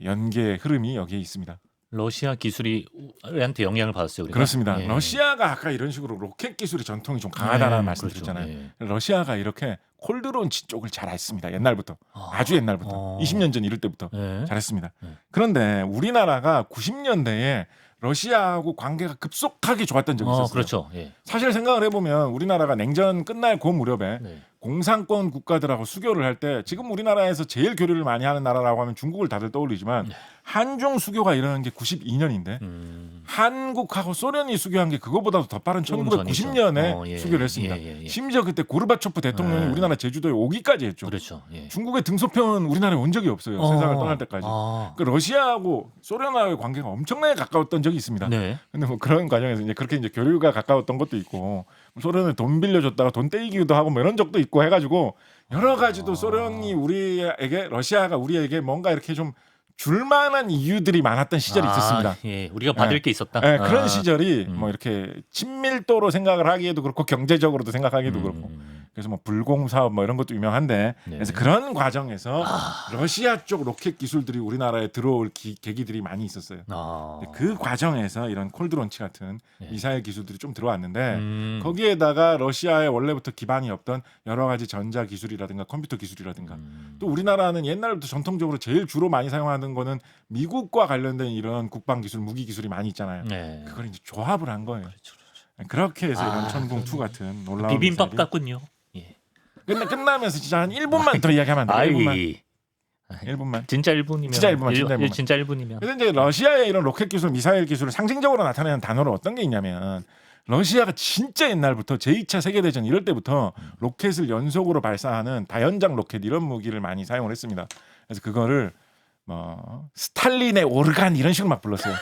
연계 흐름이 여기에 있습니다. 러시아 기술이 우리한테 영향을 받았어요. 우리가? 그렇습니다. 러시아가 아까 이런 식으로 로켓 기술의 전통이 좀 강하다는 말씀드렸잖아요. 그렇죠. 러시아가 이렇게 콜드론치 쪽을 잘했습니다. 옛날부터. 아주 옛날부터. 20년 전 이럴 때부터 잘했습니다. 그런데 우리나라가 90년대에 러시아하고 관계가 급속하게 좋았던 적이 있었어요. 그렇죠. 사실 생각을 해보면 우리나라가 냉전 끝날 그 무렵에 공산권 국가들하고 수교를 할 때 지금 우리나라에서 제일 교류를 많이 하는 나라라고 하면 중국을 다들 떠올리지만 한중 수교가 일어난 게 92년인데 한국하고 소련이 수교한 게 그거보다도 더 빠른 조금 1990년에 예, 수교를 했습니다. 예. 심지어 그때 고르바초프 대통령이 예. 우리나라 제주도에 오기까지 했죠. 그렇죠. 예. 중국의 등소평은 우리나라에 온 적이 없어요. 세상을 떠날 때까지. 그 러시아하고 소련하고의 관계가 엄청나게 가까웠던 적이 있습니다. 네. 근데 뭐 그런 과정에서 이제 그렇게 이제 교류가 가까웠던 것도 있고 소련에 돈 빌려줬다가 돈 떼이기도 하고 뭐 이런 적도 있고 해가지고 여러 가지도 소련이 우리에게 러시아가 우리에게 뭔가 이렇게 좀 줄만한 이유들이 많았던 시절이 있었습니다. 예, 우리가 받을 예. 게 있었다. 예, 그런 시절이 음. 뭐 이렇게 친밀도로 생각을 하기에도 그렇고 경제적으로도 생각하기도 그렇고 그래서 뭐 불공 사업 뭐 이런 것도 유명한데 네. 그래서 그런 과정에서 러시아 쪽 로켓 기술들이 우리나라에 들어올 계기들이 많이 있었어요. 그 과정에서 이런 콜드론치 같은 네. 미사일 기술들이 좀 들어왔는데 거기에다가 러시아에 원래부터 기반이 없던 여러 가지 전자 기술이라든가 컴퓨터 기술이라든가 또 우리나라는 옛날부터 전통적으로 제일 주로 많이 사용하는 거는 미국과 관련된 이런 국방 기술, 무기 기술이 많이 있잖아요. 네. 그걸 이제 조합을 한 거예요. 그렇죠. 그렇게 해서 이런 천궁 2 같은 놀라운 비빔밥 미사일이 같군요. 예. 끝나면서 진짜 한 1분만 더 이야기하면 안 돼요. 1분만. 아이, 1분만. 진짜 1분이면 진짜 1분만, 진짜 1분만. 진짜 1분이면. 그래서 이제 러시아의 이런 로켓 기술, 미사일 기술을 상징적으로 나타내는 단어로 어떤 게 있냐면 러시아가 진짜 옛날부터 제2차 세계대전 이럴 때부터 로켓을 연속으로 발사하는 다연장 로켓 이런 무기를 많이 사용을 했습니다. 그래서 그거를 뭐 스탈린의 오르간 이런 식으로 막 불렀어요.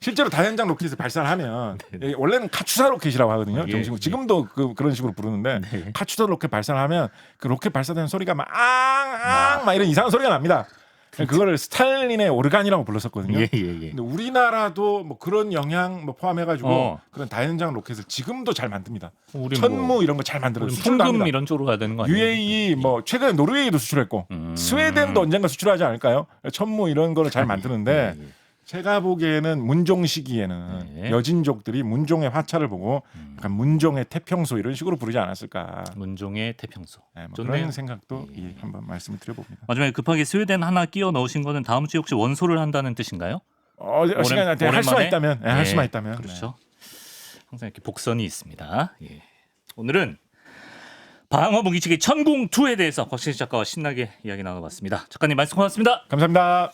실제로 다연장 로켓을 발사를 하면 원래는 카투사 로켓이라고 하거든요. 정식으로. 지금도 그런 식으로 부르는데 카투사 로켓 발사를 하면 그 로켓 발사되는 소리가 막 앙앙 막 이런 이상한 소리가 납니다. 그거를 스탈린의 오르간이라고 불렀었거든요. 예. 근데 우리나라도 뭐 그런 영향 뭐 포함해가지고 그런 다연장 로켓을 지금도 잘 만듭니다. 우리 천무 이런 거 잘 만들어요. 수출도 풍금 합니다. 이런 쪽으로 가야 되는 거 아니에요? UAE 뭐 최근에 노르웨이도 수출했고 스웨덴도 언젠가 수출하지 않을까요? 천무 이런 거를 잘 만드는데 제가 보기에는 문종 시기에는 여진족들이 문종의 화차를 보고 약간 문종의 태평소 이런 식으로 부르지 않았을까. 문종의 태평소. 네, 뭐 좋네요. 그런 생각도 한번 말씀을 드려봅니다. 마지막에 급하게 스웨덴 하나 끼워 넣으신 거는 다음 주에 혹시 원소를 한다는 뜻인가요? 시간한테 할 수만 오랜만에? 있다면, 할 수만 있다면. 그렇죠. 항상 이렇게 복선이 있습니다. 예. 오늘은 방어 무기치기 천궁 2에 대해서 곽신식 작가와 신나게 이야기 나눠봤습니다. 작가님 말씀 고맙습니다. 감사합니다.